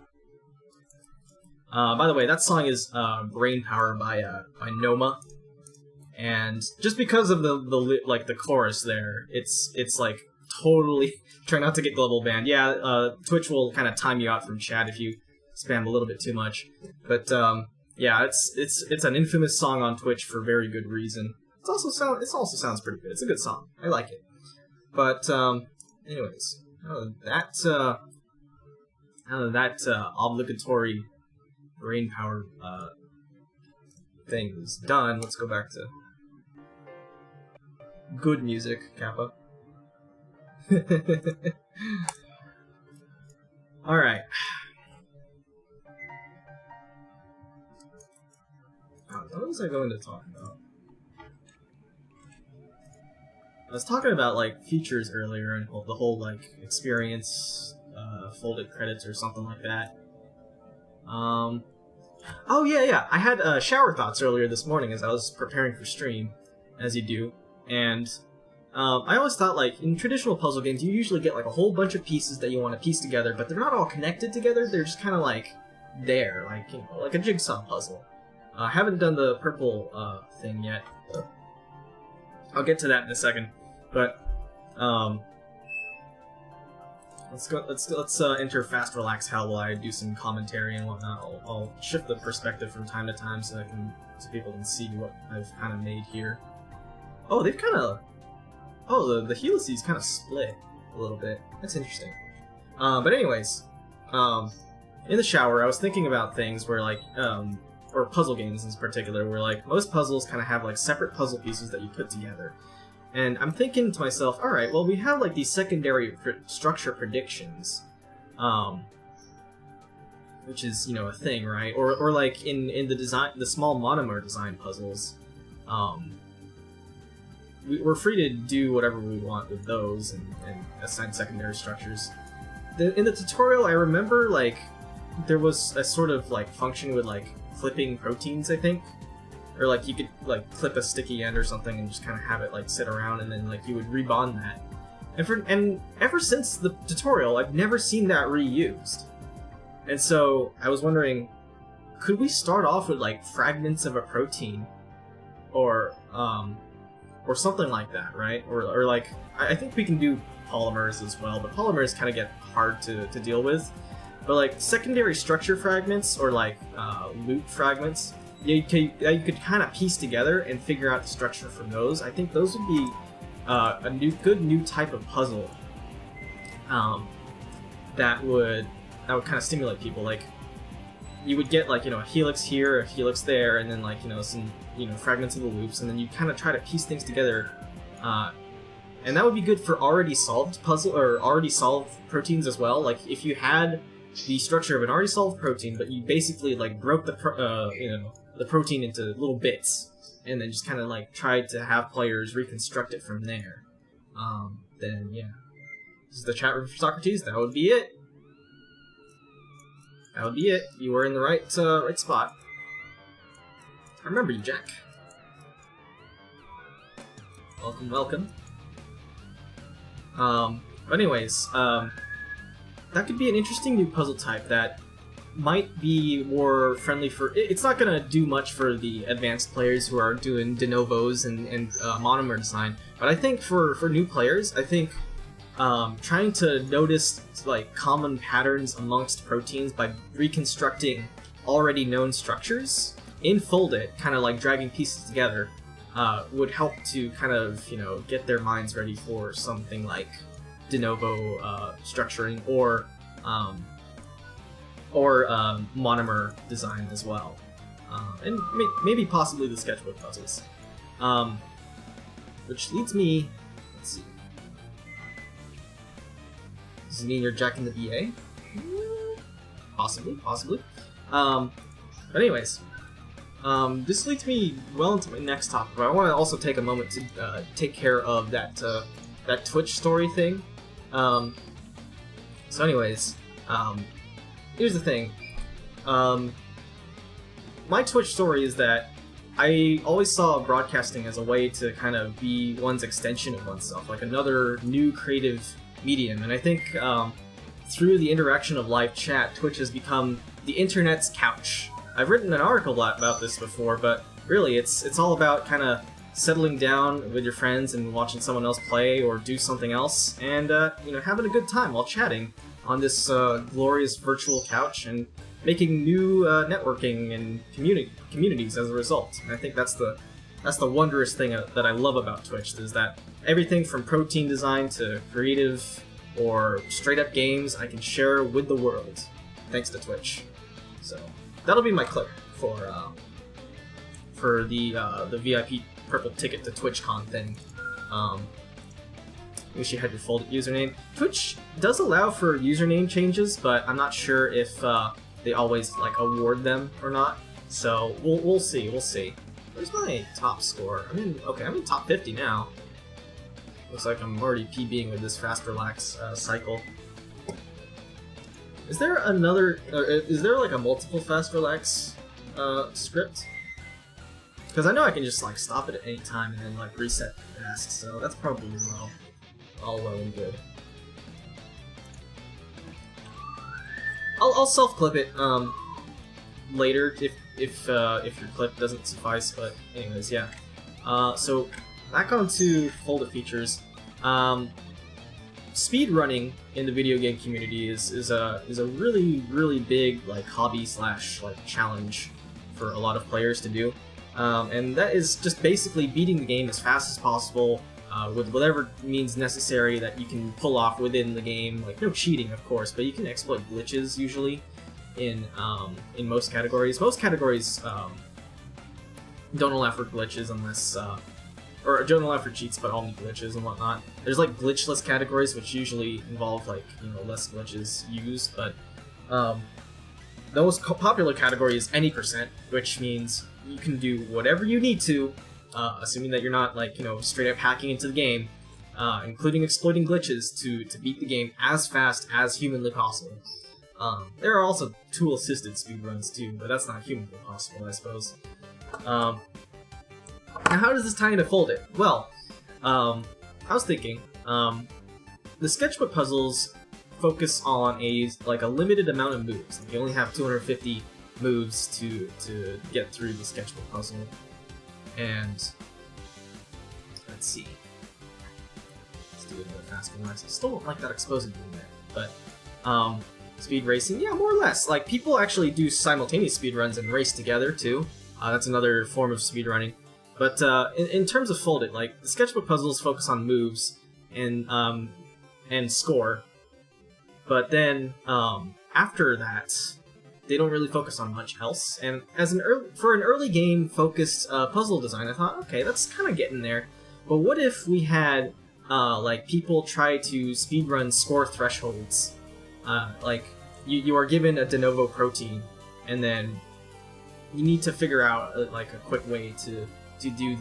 By the way, that song is Brain Power by Noma, and just because of the chorus there, it's like totally try not to get global banned. Yeah, Twitch will kind of time you out from chat if you spam a little bit too much, but yeah, it's an infamous song on Twitch for very good reason. It also sounds pretty good. It's a good song. I like it. But anyways, that obligatory brain power thing is done. Let's go back to good music, Kappa. Alright. What was I going to talk about? I was talking about, like, features earlier and the whole, like, experience, folded credits or something like that. Oh, yeah. I had shower thoughts earlier this morning as I was preparing for stream, as you do. And I always thought, like, in traditional puzzle games, you usually get, like, a whole bunch of pieces that you want to piece together, but they're not all connected together, they're just kind of, like, there, like, you know, like a jigsaw puzzle. I haven't done the purple thing yet. I'll get to that in a second, but let's enter Fast Relax Hell while I do some commentary and whatnot. I'll shift the perspective from time to time so people can see what I've kind of made here. Oh, they've kind of... Oh, the helices kind of split a little bit. That's interesting. But anyways, in the shower, I was thinking about things where, like, or puzzle games in particular, where, like, most puzzles kind of have, like, separate puzzle pieces that you put together. And I'm thinking to myself, alright, well, we have, like, these secondary structure predictions, which is, you know, a thing, right? Or like, in the small monomer design puzzles, we're free to do whatever we want with those and assign secondary structures. In the tutorial, I remember, like, there was a sort of, like, function with, like, flipping proteins, I think. Or, like, you could, like, clip a sticky end or something and just kind of have it, like, sit around, and then, like, you would rebond that. And ever since the tutorial, I've never seen that reused. And so, I was wondering, could we start off with, like, fragments of a protein? Or something like that, right? Or like, I think we can do polymers as well, but polymers kind of get hard to deal with. But, like, secondary structure fragments, or, like, loop fragments, you could kind of piece together and figure out the structure from those. I think those would be a good new type of puzzle that would kind of stimulate people. Like, you would get, like, you know, a helix here, a helix there, and then, like, you know, some, you know, fragments of the loops, and then you kind of try to piece things together. And that would be good for already solved puzzle or already solved proteins as well. Like, if you had the structure of an already solved protein, but you basically, like, broke the protein into little bits, and then just kind of, like, tried to have players reconstruct it from there. Then yeah, this is the chat room for Socrates. That would be it. That would be it. You were in the right spot. I remember you, Jack. Welcome, welcome. But anyways, that could be an interesting new puzzle type that might be more friendly for... It's not going to do much for the advanced players who are doing de novos and monomer design, but I think for new players, I think trying to notice, like, common patterns amongst proteins by reconstructing already known structures in Foldit, kind of like dragging pieces together, would help to kind of, you know, get their minds ready for something like de novo structuring or monomer design as well, and maybe possibly the sketchbook puzzles. Which leads me, let's see. Does it mean you're jacking the BA? Possibly. But anyways, this leads me well into my next topic, but I want to also take a moment to take care of that Twitch story thing. So anyways, here's the thing. My Twitch story is that I always saw broadcasting as a way to kind of be one's extension of oneself, like another new creative medium, and I think through the interaction of live chat, Twitch has become the internet's couch. I've written an article about this before, but really it's all about kind of settling down with your friends and watching someone else play or do something else, and you know, having a good time while chatting on this glorious virtual couch and making new networking and communities as a result. And I think that's the wondrous thing that I love about Twitch, is that everything from protein design to creative or straight up games I can share with the world thanks to Twitch. So that'll be my clip for the VIP purple ticket to TwitchCon thing. Wish you had your Foldit username. Twitch does allow for username changes, but I'm not sure if they always, like, award them or not. So we'll see. Where's my top score? I'm in top 50 now. Looks like I'm already PBing with this Fast Relax cycle. Is there another? Is there, like, a multiple Fast Relax script? Because I know I can just like stop it at any time and then like reset fast, so that's probably all well and good. I'll self-clip it later if your clip doesn't suffice, but anyways, yeah. So back onto Foldit features. Speed running in the video game community is a really big like hobby slash like challenge for a lot of players to do, and that is just basically beating the game as fast as possible with whatever means necessary that you can pull off within the game. Like no cheating, of course, but you can exploit glitches usually in most categories. Most categories don't allow for glitches unless. Or don't allow for cheats, but only glitches and whatnot. There's like glitchless categories, which usually involve like less glitches used, but the most popular category is any percent, which means you can do whatever you need to, assuming that you're not like straight up hacking into the game, including exploiting glitches to beat the game as fast as humanly possible. There are also tool-assisted speedruns too, but that's not humanly possible, I suppose. Now, how does this tie into Foldit? Well, I was thinking, the sketchbook puzzles focus on a limited amount of moves. You only have 250 moves to get through the sketchbook puzzle. And let's see. Let's do it a little faster. I still don't like that exposing in there, but speed racing, yeah, more or less. Like people actually do simultaneous speed runs and race together too. That's another form of speed running. But in terms of Foldit, like the sketchbook puzzles focus on moves and score, but then after that, they don't really focus on much else. And as an early game focused puzzle design, I thought, okay, that's kind of getting there. But what if we had like people try to speedrun score thresholds? Like you are given a de novo protein, and then you need to figure out like a quick way to do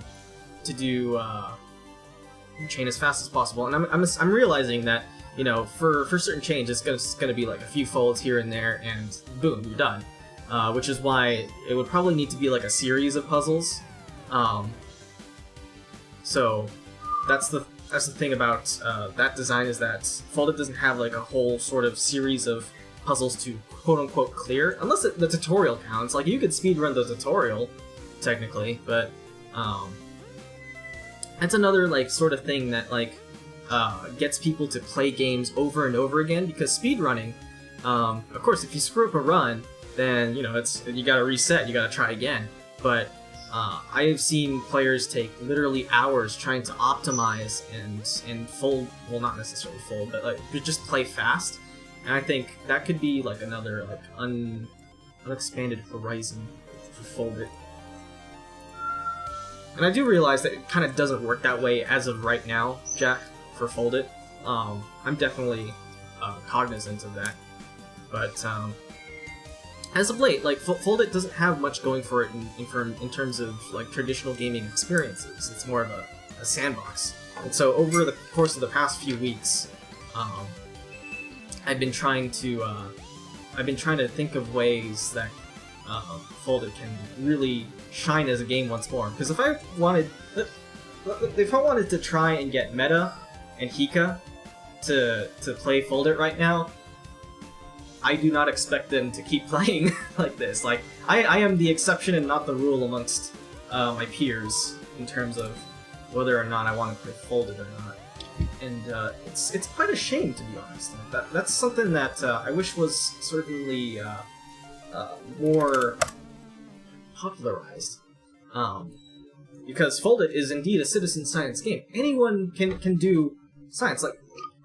chain as fast as possible. And I'm realizing that for certain chains it's gonna be like a few folds here and there, and boom, you're done. Which is why it would probably need to be like a series of puzzles. So that's the thing about that design, is that Foldit doesn't have like a whole sort of series of puzzles to quote-unquote clear, unless the tutorial counts. Like you could speedrun the tutorial technically, but that's another like sort of thing that like gets people to play games over and over again, because speedrunning, of course, if you screw up a run, then you gotta reset, you gotta try again. But I have seen players take literally hours trying to optimize and fold, well, not necessarily fold, but like just play fast. And I think that could be like another like unexpanded horizon for Foldit. And I do realize that it kind of doesn't work that way as of right now, Jack, for Foldit. I'm definitely cognizant of that. But as of late, like Foldit doesn't have much going for it in terms of like traditional gaming experiences. It's more of a sandbox. And so over the course of the past few weeks, I've been trying to think of ways that Foldit can really shine as a game once more. Because if I wanted to try and get Meta and Hika to play Foldit right now, I do not expect them to keep playing like this. Like I am the exception and not the rule amongst my peers in terms of whether or not I want to play Foldit or not. And it's quite a shame, to be honest. That's something that I wish was certainly more popularized, because Foldit is indeed a citizen science game. Anyone can do science. Like,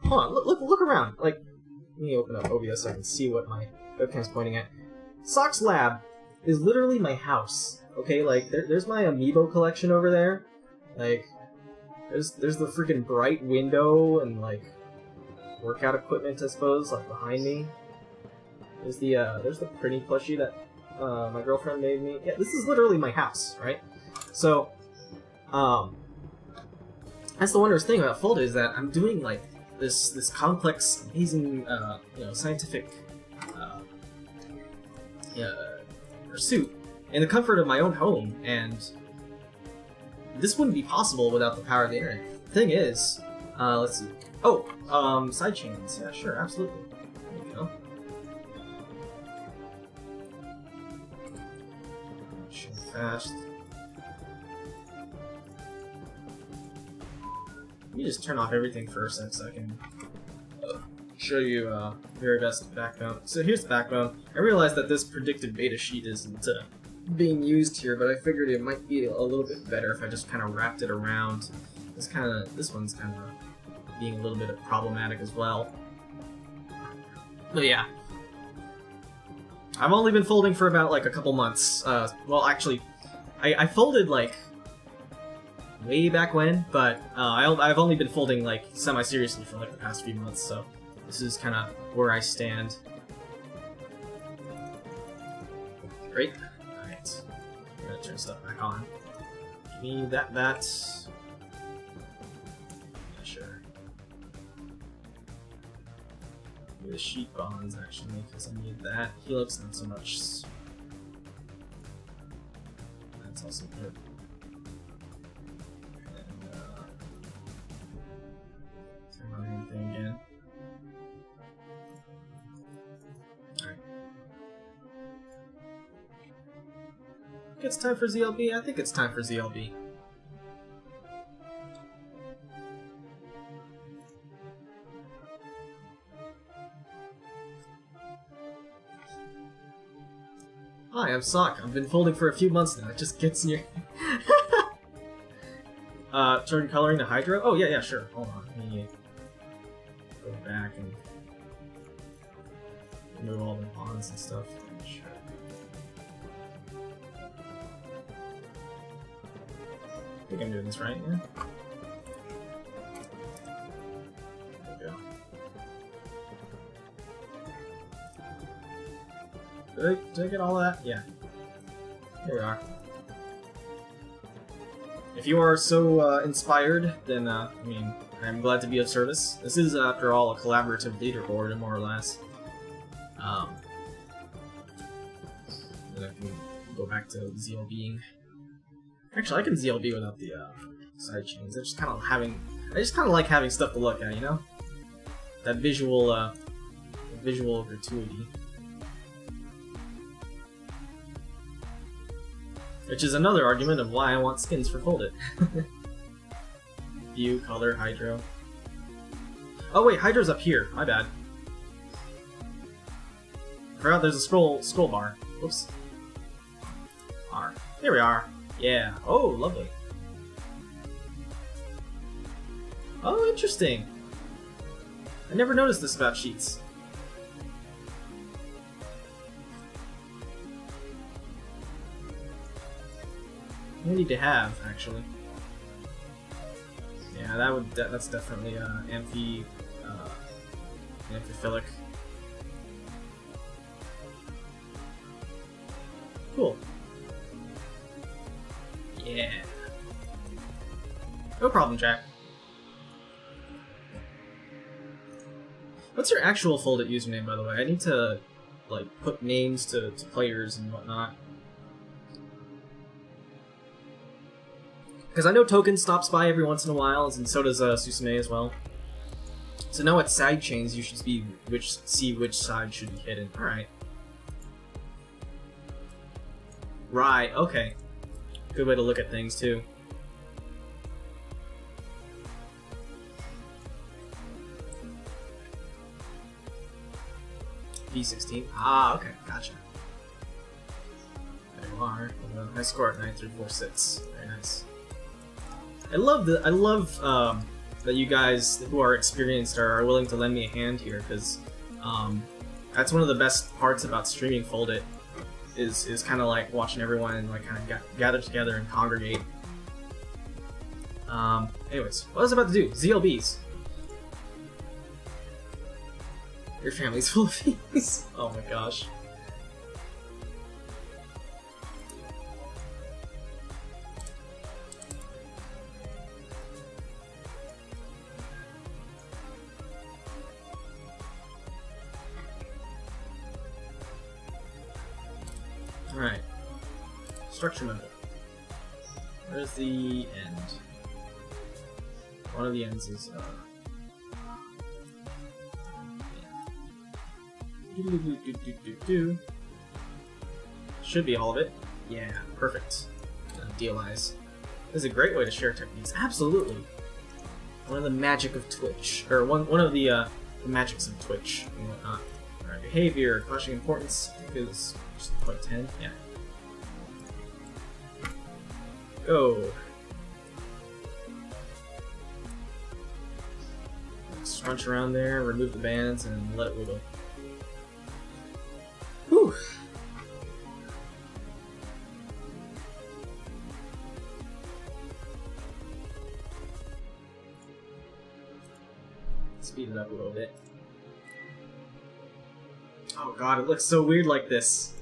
hold on, look around. Like, let me open up OBS so I can see what my webcam's pointing at. Sock's lab is literally my house. Okay, like there's my amiibo collection over there. Like, there's the freaking bright window and like workout equipment, I suppose, like behind me. There's the pretty plushie that my girlfriend made me. Yeah, this is literally my house, right? So, that's the wondrous thing about Foldit, is that I'm doing like this complex, amazing, scientific pursuit in the comfort of my own home, and this wouldn't be possible without the power of the internet. Thing is, let's see. Oh, sidechains. Yeah, sure, absolutely. There you go. Shoot fast. Let me just turn off everything for a sec so I can show you very best backbone. So here's the backbone. I realized that this predicted beta sheet isn't being used here, but I figured it might be a little bit better if I just kind of wrapped it around. This one's kind of being a little bit problematic as well. But yeah. I've only been folding for about like a couple months. Well, actually, I folded like way back when, but I've only been folding like semi-seriously for like the past few months, so this is kind of where I stand. Great. Alright. I'm gonna turn stuff back on. Give me that. Yeah, sure. Give me the sheet bonds, actually, because I need that. Helix, not so much. That's also good. Turn on everything again. Alright. It's time for ZLB? I think it's time for ZLB. Hi, I'm Sock. I've been folding for a few months now. It just gets in your... turn coloring to Hydro? Oh, yeah, sure. Hold on. Let me go back and remove all the bonds and stuff. Sure. I think I'm doing this right, yeah? There we go. Did I get all of that? Yeah. Here we are. If you are so inspired, then, I mean, I'm glad to be of service. This is, after all, a collaborative leaderboard, more or less. Then I can go back to ZLBing. Actually, I can ZLB without the side chains. I just kind of like having stuff to look at, you know? That visual gratuity. Which is another argument of why I want skins for Foldit. View, color, Hydro. Oh wait, Hydro's up here. My bad. Forgot there's a scroll bar. Whoops. R. Here we are. Yeah. Oh, lovely. Oh, interesting. I never noticed this about sheets. Handy to have, actually. Yeah, that's definitely amphiphilic. Cool. Yeah. No problem, Jack. What's your actual Foldit username, by the way? I need to, like, put names to players and whatnot. Because I know Token stops by every once in a while, and so does Susume as well. So now at side chains, you should see which side should be hidden. Alright. Right, okay. Good way to look at things, too. B16. Ah, okay, gotcha. There you are. I score at 9346. Very nice. I love that you guys who are experienced are willing to lend me a hand here, because that's one of the best parts about streaming Foldit is kind of like watching everyone like kind of gather together and congregate. Anyways, what was I about to do? ZLBs. Your family's full of these. Oh my gosh. Alright. Structure mode. Where's the end? One of the ends is should be all of it. Yeah, perfect. Dealize. This is a great way to share techniques. Absolutely. One of the magic of Twitch, or one of the magics of Twitch and whatnot. Alright, behavior, clashing importance, I think it was just what, 10? Yeah. Go. Scrunch around there, remove the bands, and let it wiggle. Whew. Speed it up a little bit. Oh god, it looks so weird like this.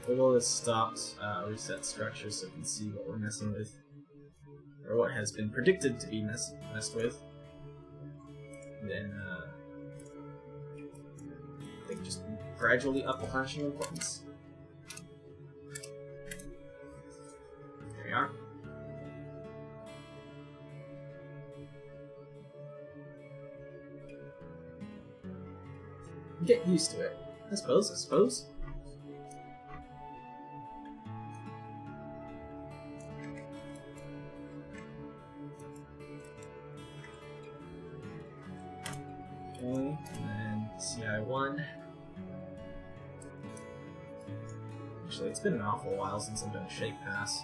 Wiggle is stopped, reset structure so we can see what we're messing with. Or what has been predicted to be messed with. And then, I think just gradually up the clashing importance. There we are. Get used to it, I suppose. Okay, and then CI1. Actually, it's been an awful while since I've done a shape pass.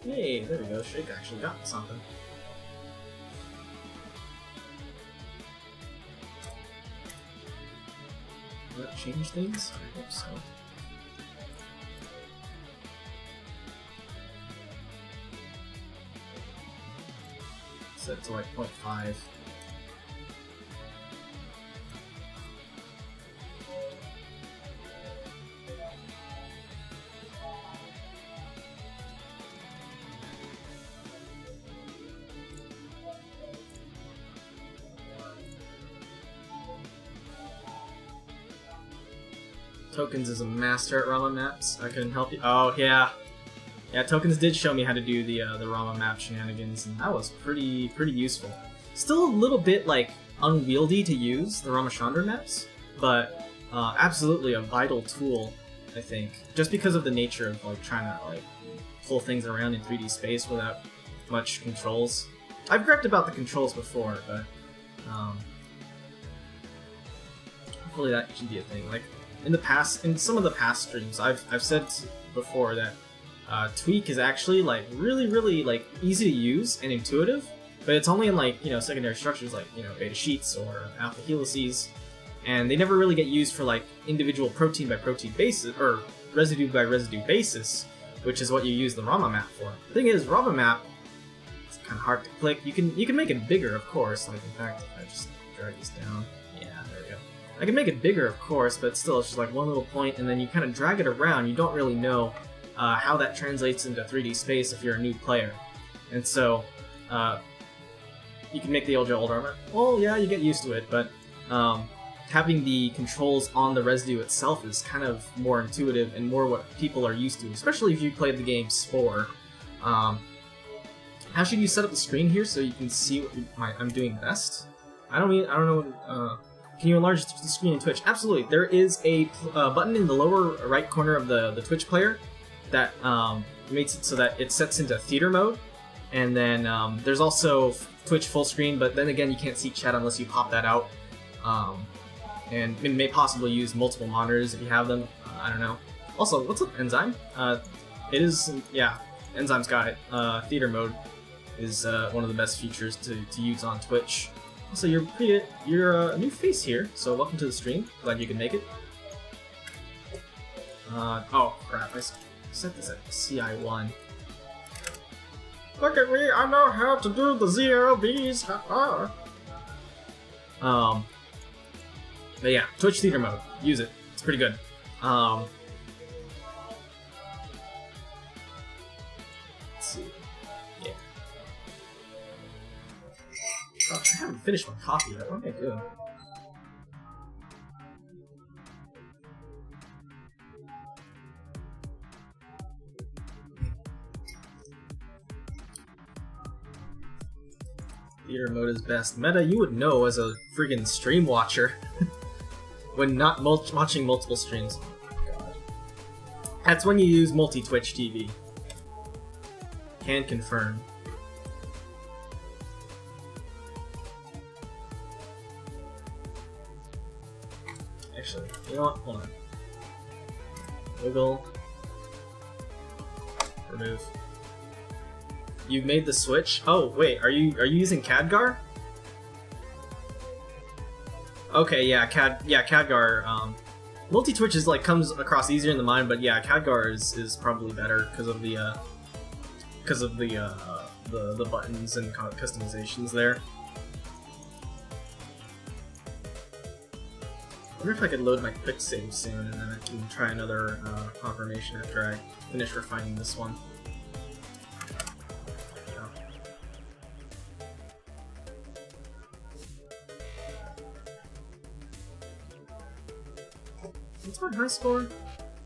Hey, there we go. Shake actually got something. Will that change things? I hope so. Set it to like 0.5. Tokens is a master at Rama maps. I couldn't help you. Oh yeah, yeah. Tokens did show me how to do the Rama map shenanigans, and that was pretty useful. Still a little bit like unwieldy to use the Ramachandra maps, but absolutely a vital tool. I think just because of the nature of like trying to like pull things around in 3D space without much controls. I've griped about the controls before, but hopefully that should be a thing. Like. In some of the past streams, I've said before that Tweak is actually like really like easy to use and intuitive, but it's only in like secondary structures like beta sheets or alpha helices, and they never really get used for like individual protein by protein basis or residue by residue basis, which is what you use the Rama map for. The thing is, Rama map it's kind of hard to click. You can make it bigger, of course. Like in fact, if I just drag this down. I can make it bigger, of course, but still, it's just like one little point, and then you kind of drag it around. You don't really know how that translates into 3D space if you're a new player. And so, you can make the old armor. Well, yeah, you get used to it, but having the controls on the residue itself is kind of more intuitive and more what people are used to, especially if you played the game Spore. How should you set up the screen here so you can see what I'm doing best? I don't know. Can you enlarge the screen in Twitch? Absolutely. There is a button in the lower right corner of the Twitch player that makes it so that it sets into theater mode. And then there's also Twitch full screen, but then again, you can't see chat unless you pop that out. And it may possibly use multiple monitors if you have them. I don't know. Also, what's up, Enzyme? It is, yeah, Enzyme's got it. Theater mode is one of the best features to use on Twitch. So you're a new face here, so welcome to the stream. Glad you could make it. Oh crap, I set this at CI1. Look at me, I know how to do the ZLBs, haha! But yeah, Twitch theater mode, use it, it's pretty good. finish my coffee yet. What am I doing? Theater mode is best. Meta, you would know as a friggin' stream watcher when not watching multiple streams. God. That's when you use multi-Twitch TV. Can confirm. Actually, you know what? Hold on. Wiggle. Remove. You made the switch? Oh wait, are you using Khadgar? Okay, yeah, Khadgar. Multi-Twitch is like comes across easier in the mind, but yeah, Khadgar is probably better because of the buttons and customizations there. I wonder if I could load my quick save soon, and then I can try another confirmation after I finish refining this one. What's my high score?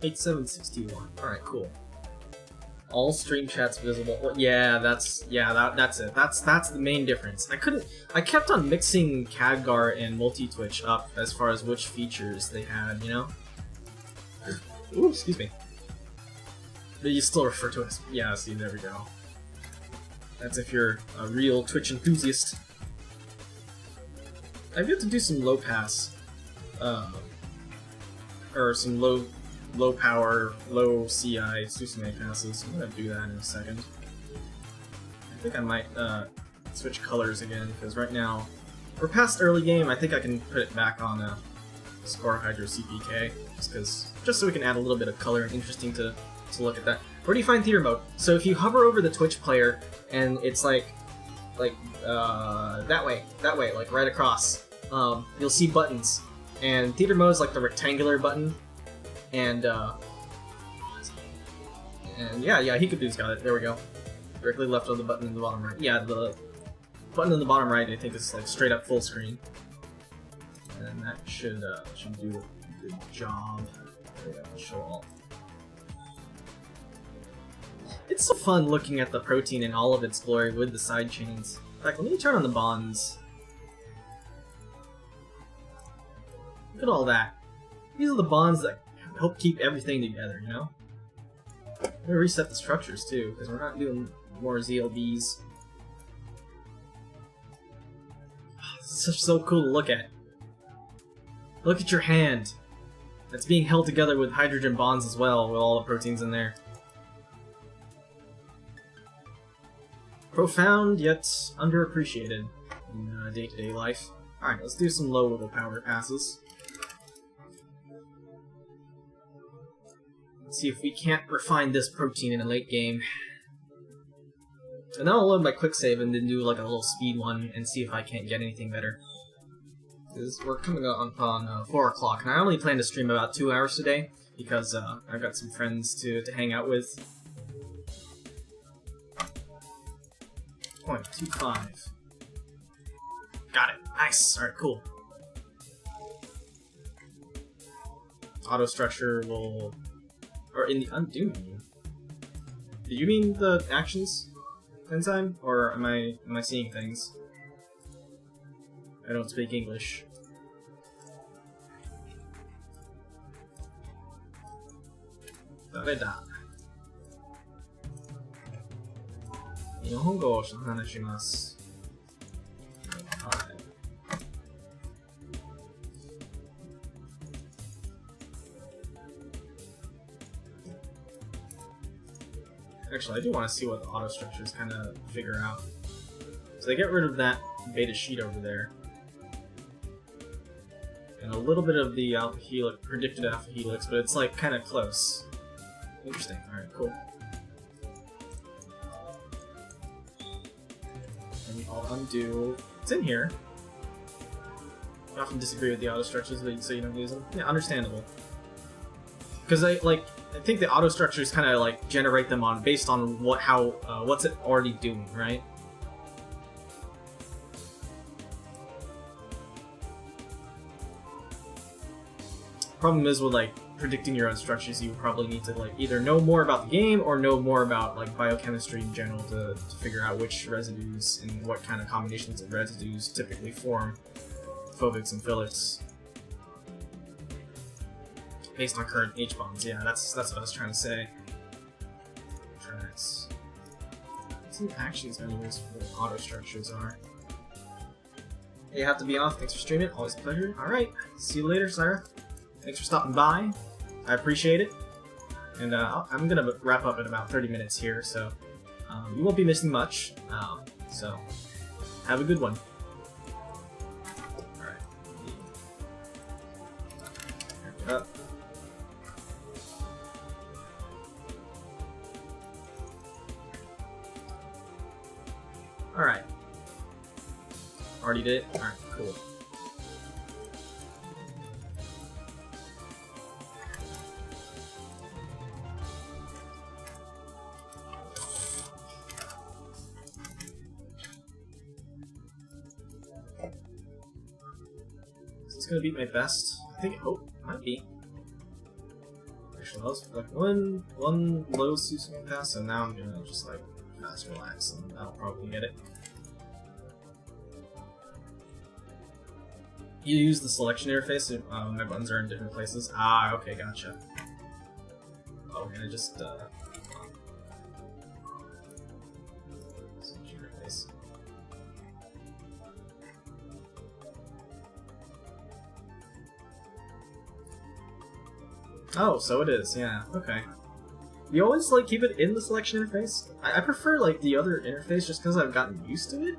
8761. Alright, cool. All stream chats visible. Well, yeah, that's it. That's the main difference. I kept on mixing Khadgar and multi-Twitch up as far as which features they had, you know? Ooh, excuse me. But you still refer to it as, yeah, see, there we go. That's if you're a real Twitch enthusiast. I've got to do some low pass, or some low power, low CI Susume passes. I'm gonna do that in a second. I think I might switch colors again, because right now we're past early game. I think I can put it back on Score Hydro CPK, just so we can add a little bit of color and interesting to look at that. Where do you find theater mode? So if you hover over the Twitch player and it's like that way, like right across, you'll see buttons. And theater mode is like the rectangular button, and yeah, Hikabu's got it. There we go. Directly left of the button in the bottom right. Yeah, the button in the bottom right, I think, is like straight up full screen, and that should do a good job. There we go. Show all. It's so fun looking at the protein in all of its glory with the side chains. In fact, let me turn on the bonds. Look at all that. These are the bonds that help keep everything together, you know? I'm gonna reset the structures too, because we're not doing more ZLBs. It's just so cool to look at. Look at your hand. That's being held together with hydrogen bonds as well, with all the proteins in there. Profound, yet underappreciated in day-to-day life. Alright, let's do some low-level power passes. See if we can't refine this protein in a late game. And then I'll load my quick save and then do like a little speed one and see if I can't get anything better. Because we're coming up on 4 o'clock, and I only plan to stream about 2 hours today because I've got some friends to hang out with. 0.25. Got it. Nice. Alright, cool. Auto structure will... Or in the undo menu. Did you mean the actions enzyme, or am I seeing things? I don't speak English. Dareda. 日本語を話します。はい。Actually, I do want to see what the auto structures kind of figure out. So they get rid of that beta sheet over there. And a little bit of the alpha helix, predicted alpha helix, but it's like kind of close. Interesting. Alright, cool. And I'll undo. It's in here. I often disagree with the auto structures, so you don't use them. Yeah, understandable. Because I think the auto structures kind of like generate them based on what's it already doing, right? Problem is with like predicting your own structures, you probably need to like either know more about the game or know more about like biochemistry in general to figure out which residues and what kind of combinations of residues typically form phobics and philics based on current H bonds. Yeah, that's what I was trying to say. Tracks. Some actions menus where auto structures are. You have to be off. Thanks for streaming. Always a pleasure. All right. See you later, Sarah. Thanks for stopping by. I appreciate it. And I'm gonna wrap up in about 30 minutes here, so you won't be missing much. So have a good one. All right. Wrap it up. All right. Already did it? All right. Cool. Is this gonna beat my best? I think. Oh, it might be. Actually, that was like one low Susumu pass, and now I'm gonna just like fast relax, and I'll probably get it. You use the selection interface if my buttons are in different places. Ah, okay, gotcha. Oh, and I just switch interface. Oh, so it is, yeah, okay. You always like keep it in the selection interface? I prefer like the other interface just because I've gotten used to it.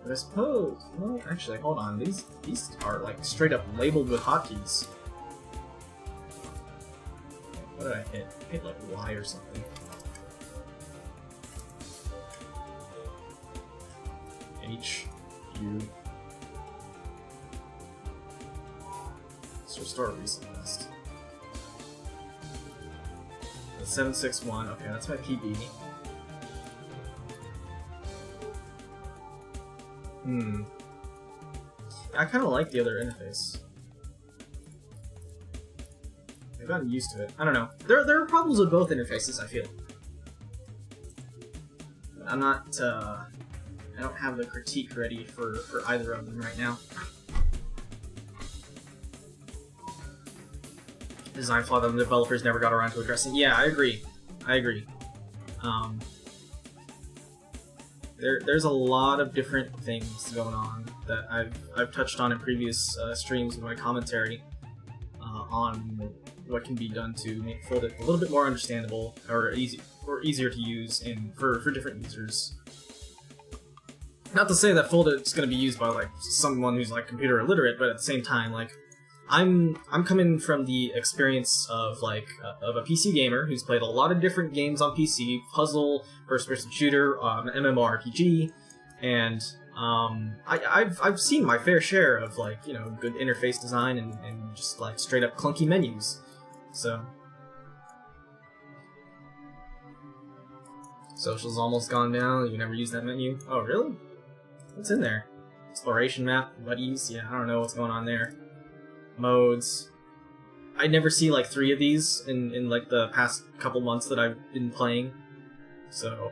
But I suppose, well, actually, hold on. These are like straight up labeled with hotkeys. What did I hit? I hit like Y or something. H, U. Let's restore a recent list. 761. Okay, that's my PB. I kind of like the other interface. I've gotten used to it. I don't know. There are problems with both interfaces, I feel. I'm not, I don't have the critique ready for either of them right now. Design flaw that the developers never got around to addressing. Yeah, I agree. There's a lot of different things going on that I've touched on in previous streams with my commentary on what can be done to make Foldit a little bit more understandable or easier to use for different users. Not to say that Foldit's going to be used by like someone who's like computer illiterate, but at the same time, like I'm coming from the experience of like of a PC gamer who's played a lot of different games on PC, puzzle, first-person shooter, MMORPG, and I've seen my fair share of like, you know, good interface design and just like straight up clunky menus. So social's almost gone down. You never use that menu. Oh really? What's in there? Exploration map, buddies. Yeah, I don't know what's going on there. Modes. I never see like 3 of these in like the past couple months that I've been playing, so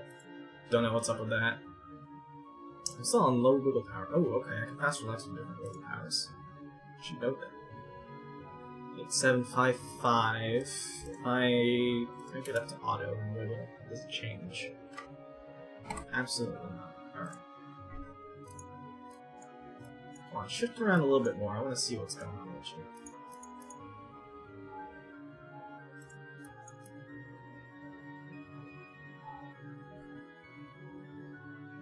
don't know what's up with that. I'm still on low wiggle power. Oh, okay, I can fast relax with different wiggle powers. Should note that. 8755. If I get up to auto and wiggle, does it change? Absolutely not. Alright. Come on, shift around a little bit more. I want to see what's going on with you.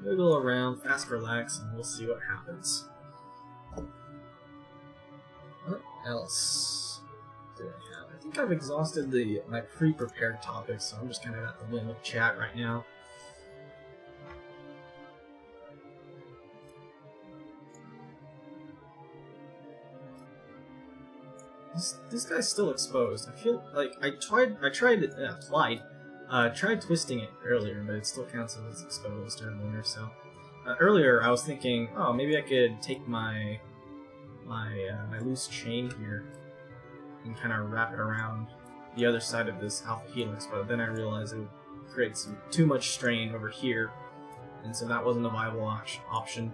Wiggle around, fast relax, and we'll see what happens. What else do I have? I think I've exhausted my pre-prepared topics, so I'm just kind of at the whim of chat right now. This guy's still exposed. I feel like I tried twisting it earlier, but it still counts as exposed earlier. So earlier I was thinking, oh, maybe I could take my loose chain here and kind of wrap it around the other side of this alpha helix, but then I realized it would create too much strain over here, and so that wasn't a viable option.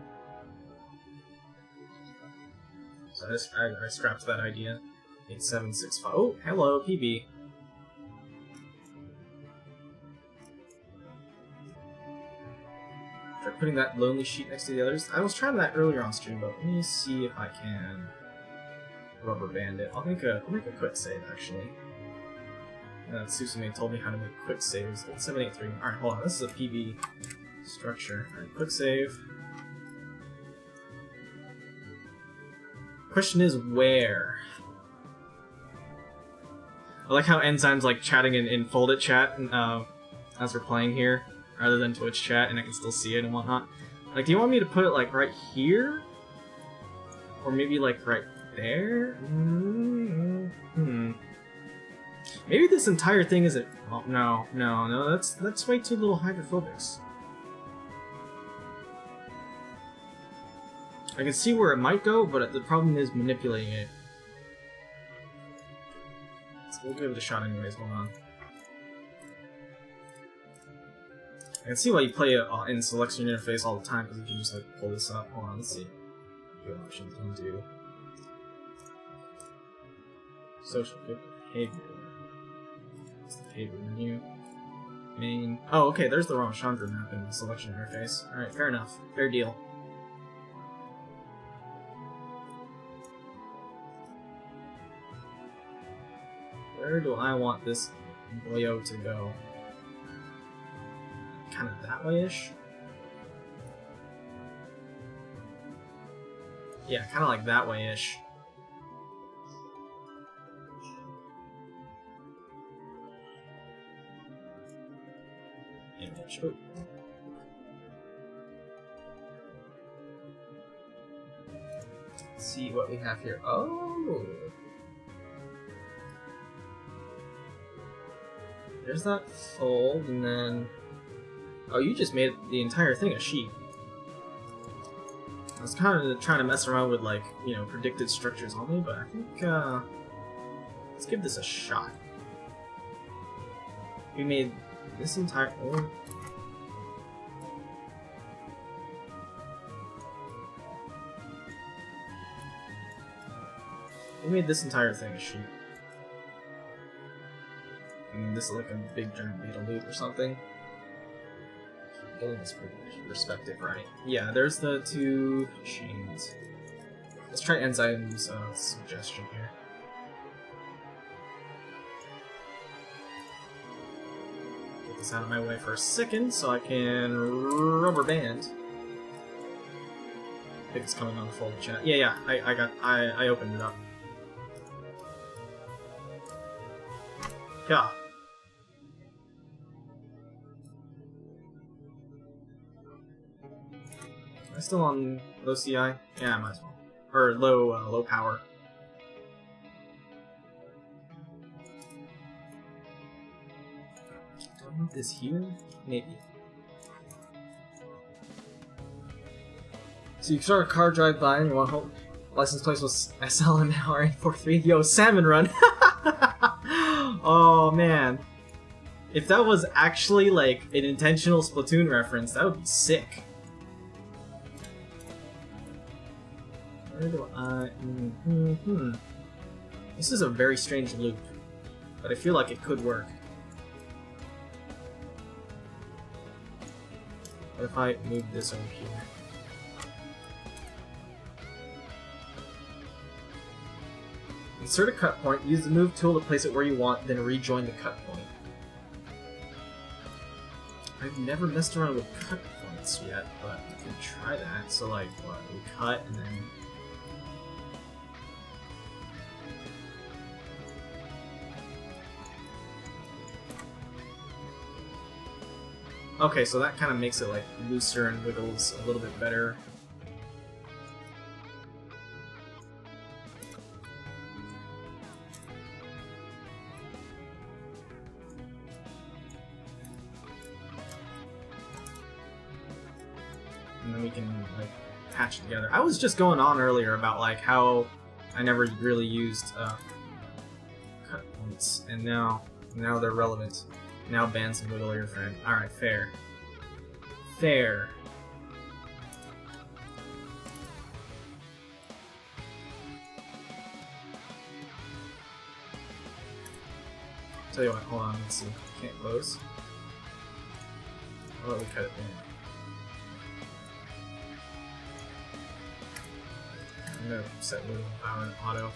So I scrapped that idea. 8765. Oh, hello, PB. Try putting that lonely sheet next to the others. I was trying that earlier on stream, but let me see if I can rubber band it. I'll make a quick save actually. Susume told me how to make quick saves. 783. Alright, hold on. This is a PB structure. Alright, quick save. Question is where? I like how Enzyme's like chatting in Foldit chat as we're playing here, rather than Twitch chat, and I can still see it and whatnot. Like, do you want me to put it like right here? Or maybe like right there? Maybe this entire thing isn't. Oh, no. That's way too little hydrophobics. I can see where it might go, but the problem is manipulating it. So we'll give it a shot anyways. Hold on. I can see why you play it in selection interface all the time, because you can just like pull this up. Hold on, let's see. Good options you can do. Social behavior. What's the behavior menu? Main. Oh, okay, there's the wrong Chandra map in the selection interface. Alright, fair enough. Fair deal. Where do I want this boyo to go? Kind of that way-ish? Yeah, kind of like that way-ish. Image. Oh. Let's see what we have here. Oh! There's that fold, and then... Oh, you just made the entire thing a sheet. I was kind of trying to mess around with, like, you know, predicted structures only, but I think, let's give this a shot. We made this entire... Oh. We made this entire thing a sheet. And this is like a big giant beetle loop or something. Getting this perspective right. Yeah, there's the two chains. Let's try Enzyme's suggestion here. Get this out of my way for a second so I can rubber band. I think it's coming on the folded chat. Yeah, I opened it up. Yeah. Am I still on low CI? Yeah, I might as well. Or low power. Do I want this here? Maybe. So you start a car drive by and you want to hope license plate was SLMR843. Yo, Salmon Run! Oh man. If that was actually like an intentional Splatoon reference, that would be sick. Where do I... This is a very strange loop, but I feel like it could work. What if I move this over here? Insert a cut point, use the move tool to place it where you want, then rejoin the cut point. I've never messed around with cut points yet, but we can try that. So like, what, we cut and then... Okay, so that kind of makes it like looser and wiggles a little bit better. And then we can like patch together. I was just going on earlier about like how I never really used cut points, and now they're relevant. Now ban some wiggle your friend. Alright, fair. Fair. Tell you what, hold on, let's see. Can't close. How about we cut it there? I'm gonna set wiggle power and auto.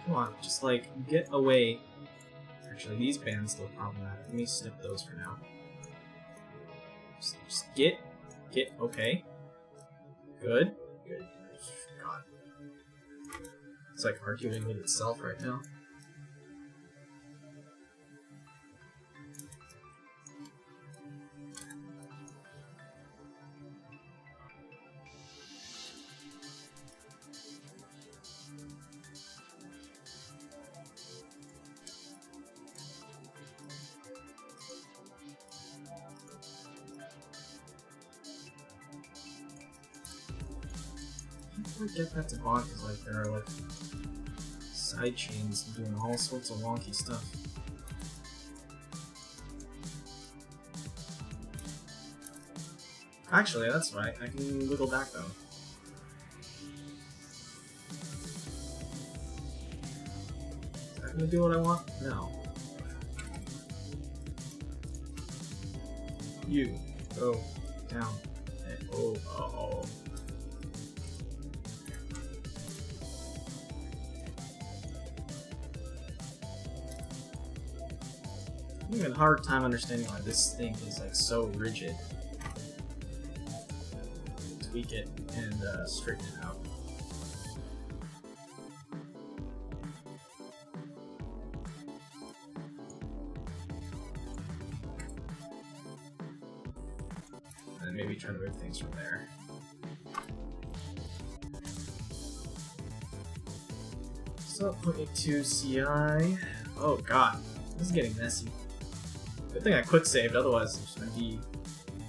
Come on, just like get away. Actually, these bands look problematic. Let me snip those for now. Just get, okay. Good. Good. God. It's like arguing with itself right now. I get that to bond because like there are like side chains doing all sorts of wonky stuff. Actually, that's right. I can wiggle back though. Is that gonna do what I want? No. You go down. And, oh. I'm having a hard time understanding why this thing is like so rigid. Tweak it and straighten it out. And maybe try to move things from there. So put it to CI. Oh god, this is getting messy. Good thing I quick saved, otherwise I'm just gonna be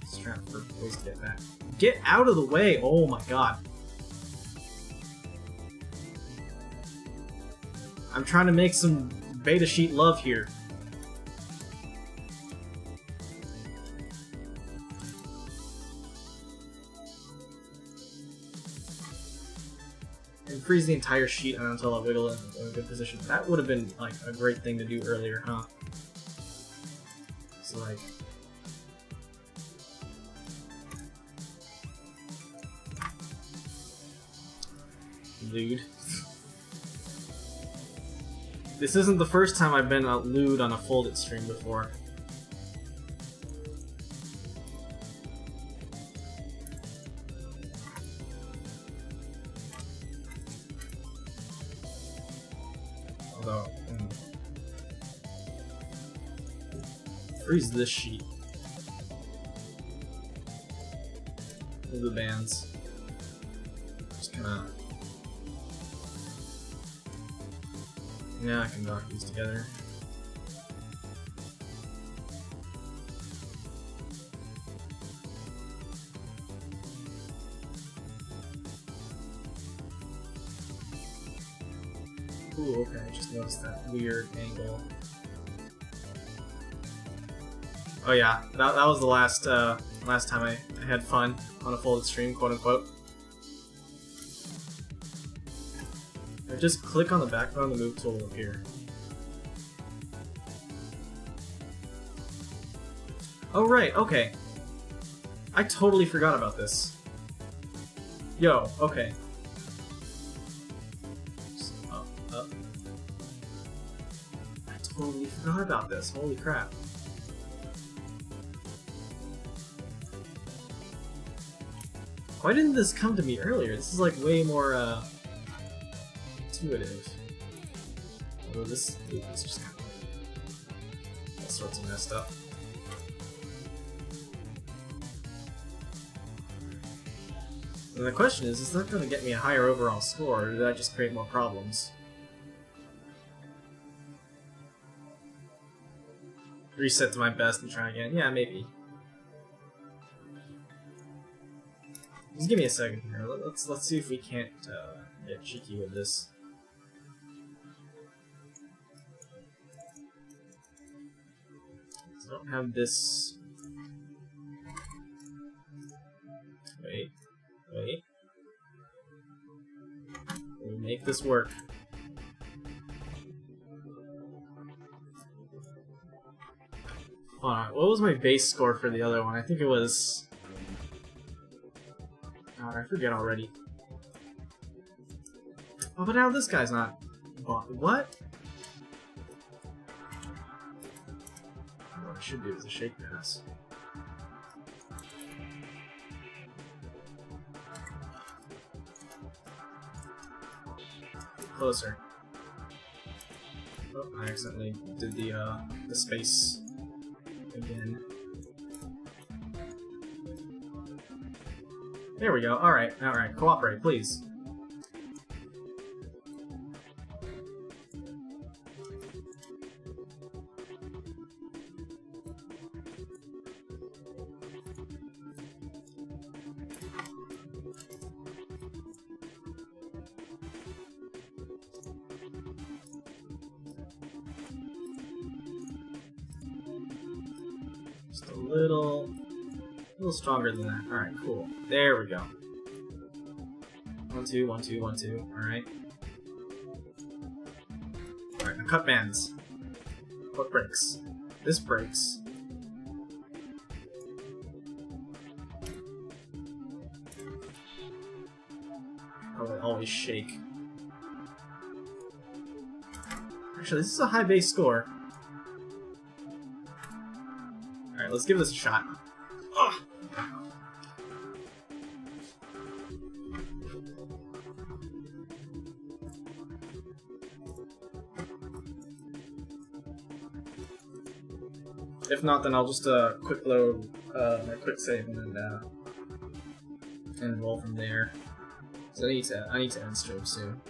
strapped for ways to get back. Get out of the way! Oh my god. I'm trying to make some beta sheet love here. And freeze the entire sheet until I wiggle in a good position. That would have been like a great thing to do earlier, huh? It's like lewd. This isn't the first time I've been lewd on a folded stream before. Although, freeze this sheet. Move the bands. Just kinda. Yeah, I can dock these together. Ooh, okay, I just noticed that weird angle. Oh yeah, that was the last time I had fun on a folded stream, quote unquote. I just click on the background, the move tool will appear. Oh right, okay. I totally forgot about this. Yo, okay. Just up. I totally forgot about this, holy crap. Why didn't this come to me earlier? This is like way more intuitive. Although this loop is just kind of like all sorts of messed up. And the question is that going to get me a higher overall score, or did I just create more problems? reset to my best and try again. Yeah, maybe. Just give me a second here. Let's see if we can't get cheeky with this. I don't have this. Wait. We'll make this work. Hold on, what was my base score for the other one? I think it was... God, I forget already. Oh, but now this guy's not... What? What I should do is a shake pass. Closer. Oh, I accidentally did the space again. There we go. Alright, cooperate, please. Just a little stronger than that. Alright, cool. There we go. 1, 2, 1, 2, 1, 2. Alright. Alright, now cut bands. What breaks? This breaks. Oh, they always shake. Actually, this is a high base score. Alright, let's give this a shot. Ugh. If not, then I'll just quick load, quick save, and roll from there. So I need to end stream soon,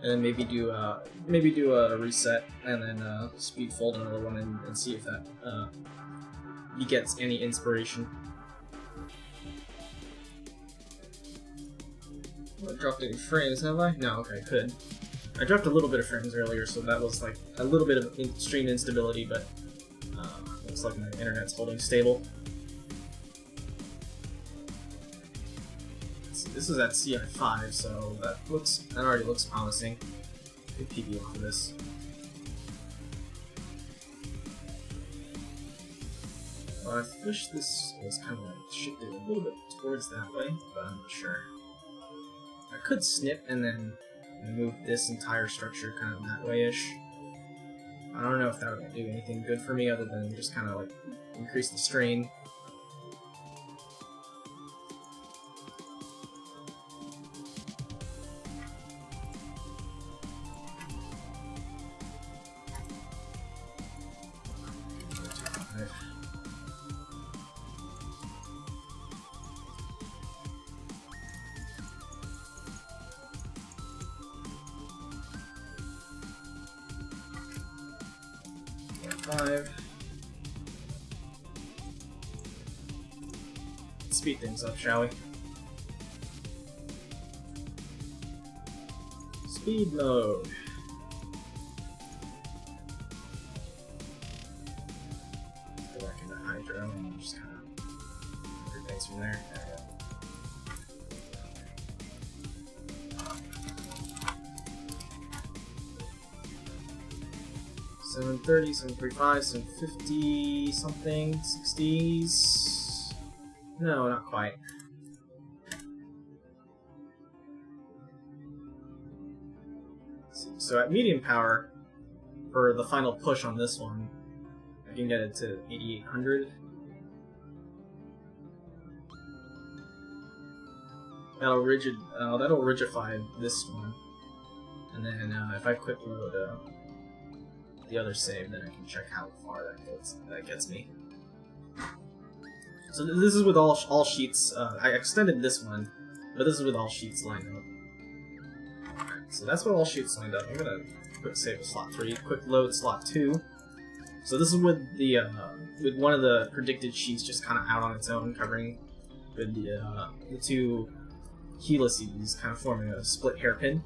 and then maybe do a reset, and then speed fold another one, and see if that begets any inspiration. I dropped any frames, have I? No, okay, could. I dropped a little bit of frames earlier, so that was like a little bit of stream instability, but looks like my internet's holding stable. This is at CI5, so that already looks promising. Good PB off of this. I wish this was kind of like shifted a little bit towards that way, but I'm not sure. I could snip and then move this entire structure kind of that way-ish. I don't know if that would do anything good for me other than just kind of like increase the strain. Let's speed things up, shall we? Speed mode. Go back into Hydro and just kind of do things from there. There we go. $730, $735, $750 something, 60s. No, not quite. Let's see. So at medium power, for the final push on this one, I can get it to 8800. That'll rigidify this one, and then if I quick load the other save, then I can check how far that gets me. So this is with all sheets. I extended this one, but this is with all sheets lined up. So that's what all shoots lined up. I'm gonna quick save with slot 3, quick load slot 2. So this is with the with one of the predicted sheets just kind of out on its own, covering with the two helices kind of forming a split hairpin.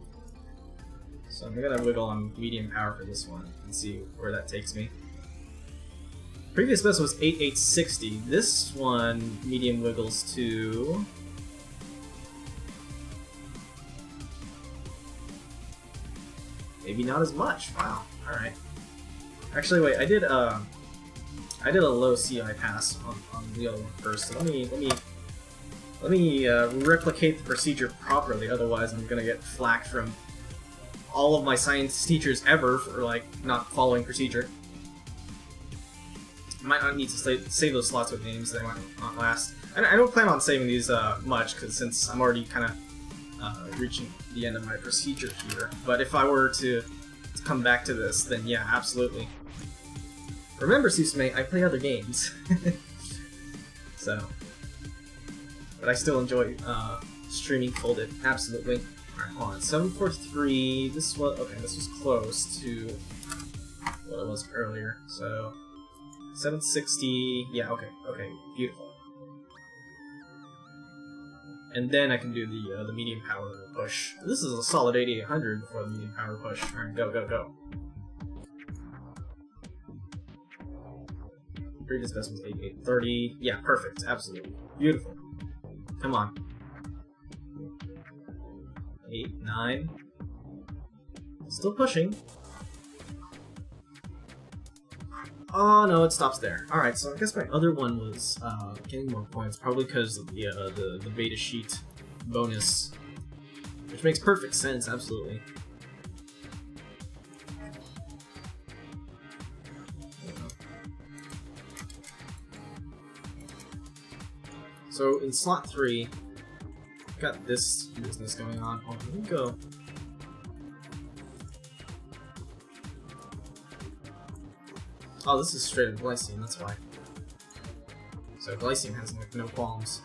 So I'm gonna wiggle on medium power for this one and see where that takes me. Previous best was 8860. This one medium wiggles to maybe not as much. Wow. All right. Actually, wait. I did a low CI pass on the other one first. So let me replicate the procedure properly. Otherwise, I'm gonna get flack from all of my science teachers ever for like not following procedure. Might not need to save those slots with names; they might not last. And I don't plan on saving these much, because since I'm already kind of reaching the end of my procedure here. But if I were to come back to this, then yeah, absolutely. Remember, Susume, I play other games. So, but I still enjoy streaming Folded, absolutely. Alright, hold on. 743. This was okay. This was close to what it was earlier. So 760. Yeah. Okay. Okay. Beautiful. And then I can do the medium power push. This is a solid 8800 before the medium power push. Alright, go, go, go. Previous best was 8830. Yeah, perfect. Absolutely. Beautiful. Come on. 8, 9. Still pushing. Oh no, it stops there. Alright, so I guess my other one was getting more points, probably because of the beta sheet bonus. Which makes perfect sense, absolutely. So in slot 3, got this business going on. Oh, let me go. Oh, this is straight up Glycine, that's why. So Glycine has like no qualms.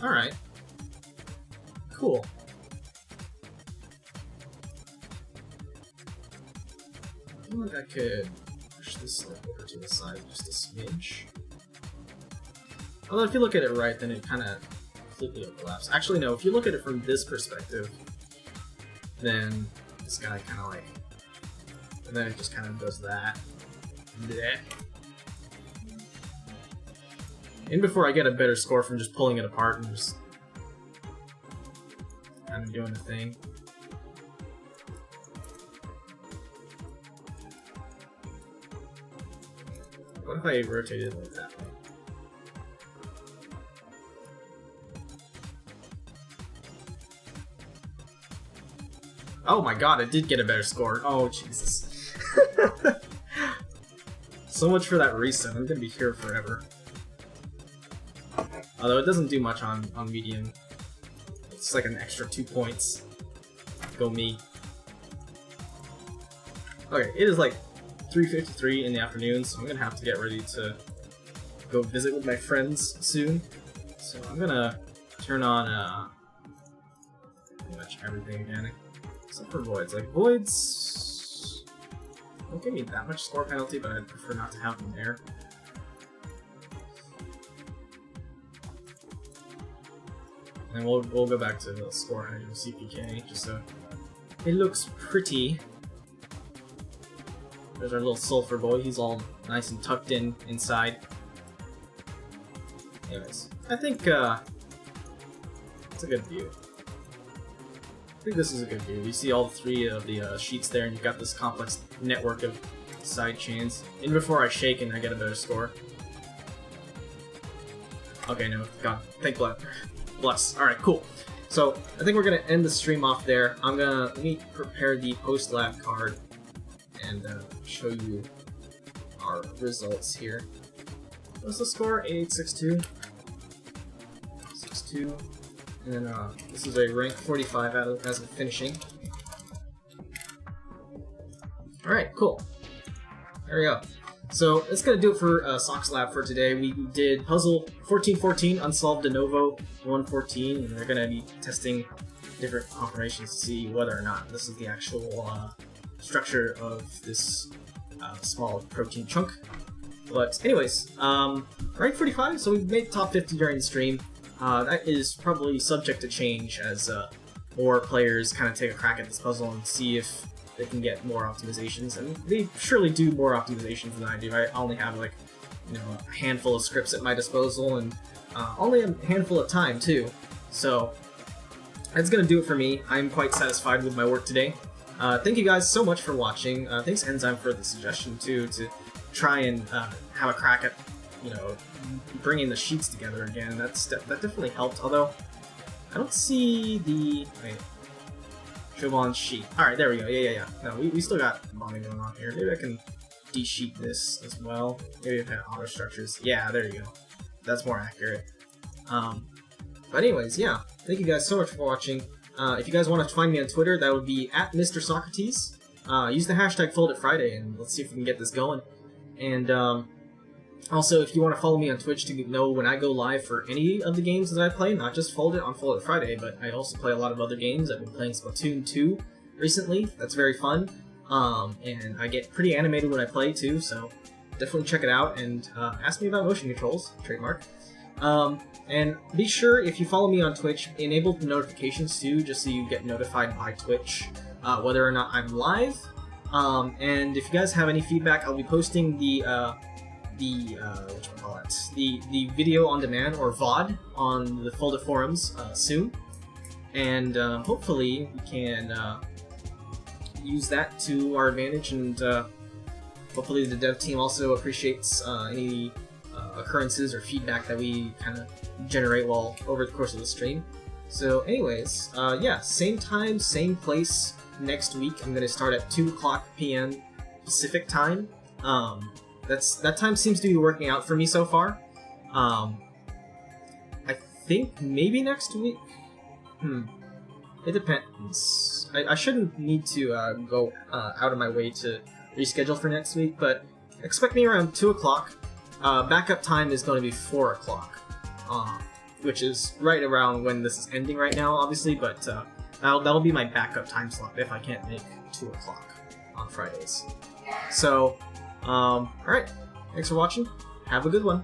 Alright. Cool. I feel like I could push this like over to the side just a smidge. Although if you look at it right, then it kind of completely overlaps. Actually, no, if you look at it from this perspective, then this guy kind of like... And then it just kind of does that. Blech. And before I get a better score from just pulling it apart and just kind of doing the thing. What if I rotated like that way? Oh my god, I did get a better score. Oh, Jesus. So much for that reset. I'm gonna be here forever. Although it doesn't do much on medium. It's like an extra 2 points. Go me. Okay, it is like 3:53 in the afternoon, so I'm gonna have to get ready to go visit with my friends soon. So I'm gonna turn on pretty much everything again, except for Voids. Like, Voids don't give me that much score penalty, but I'd prefer not to have them there. And we'll go back to the score height of CPK, just so it looks pretty. There's our little sulfur boy, he's all nice and tucked in inside. Anyways, I think it's a good view. I think this is a good view. You see all 3 of the sheets there, and you've got this complex network of side chains. And before I shake and I get a better score. Okay, no, God, thank God. Bless. Alright, cool. So, I think we're going to end the stream off there. Let me prepare the post-lab card and show you our results here. What's the score? 8862. 2. And then this is a rank 45 as of finishing. Alright, cool. There we go. So that's gonna do it for Socks Lab for today. We did puzzle 1414, Unsolved de novo 114, and we're gonna be testing different confirmations to see whether or not this is the actual structure of this small protein chunk. But anyways, rank 45, so we made top 50 during the stream. That is probably subject to change as more players kind of take a crack at this puzzle and see if they can get more optimizations, and they surely do more optimizations than I do. I only have like, a handful of scripts at my disposal, and only a handful of time too. So that's gonna do it for me. I'm quite satisfied with my work today. Thank you guys so much for watching. Thanks Enzyme for the suggestion too, to try and have a crack at, bringing the sheets together again. That definitely helped. Although I don't see the Chauvin's sheet. Alright, there we go. Yeah. No, we still got bonding going on here. Maybe I can de-sheet this as well. Maybe I've had auto structures. Yeah, there you go. That's more accurate. But anyways, yeah. Thank you guys so much for watching. If you guys want to find me on Twitter, that would be at Mr. Socrates. Use the hashtag FoldItFriday, and let's see if we can get this going. And also, if you want to follow me on Twitch to know when I go live for any of the games that I play, not just Fold It on Fold It Friday, but I also play a lot of other games. I've been playing Splatoon 2 recently. That's very fun. And I get pretty animated when I play too, so definitely check it out and ask me about motion controls, trademark. And be sure, if you follow me on Twitch, enable the notifications too, just so you get notified by Twitch whether or not I'm live. And if you guys have any feedback, I'll be posting the video on demand, or VOD, on the Fold It forums soon. And hopefully we can use that to our advantage, and hopefully the dev team also appreciates any occurrences or feedback that we kind of generate while over the course of the stream. So anyways, yeah, same time, same place next week. I'm going to start at 2 o'clock p.m. Pacific time. That time seems to be working out for me so far. I think maybe next week? It depends. I shouldn't need to go out of my way to reschedule for next week, but expect me around 2 o'clock. Backup time is going to be 4 o'clock, which is right around when this is ending right now, obviously, but that'll be my backup time slot if I can't make 2 o'clock on Fridays. So, alright, thanks for watching, have a good one.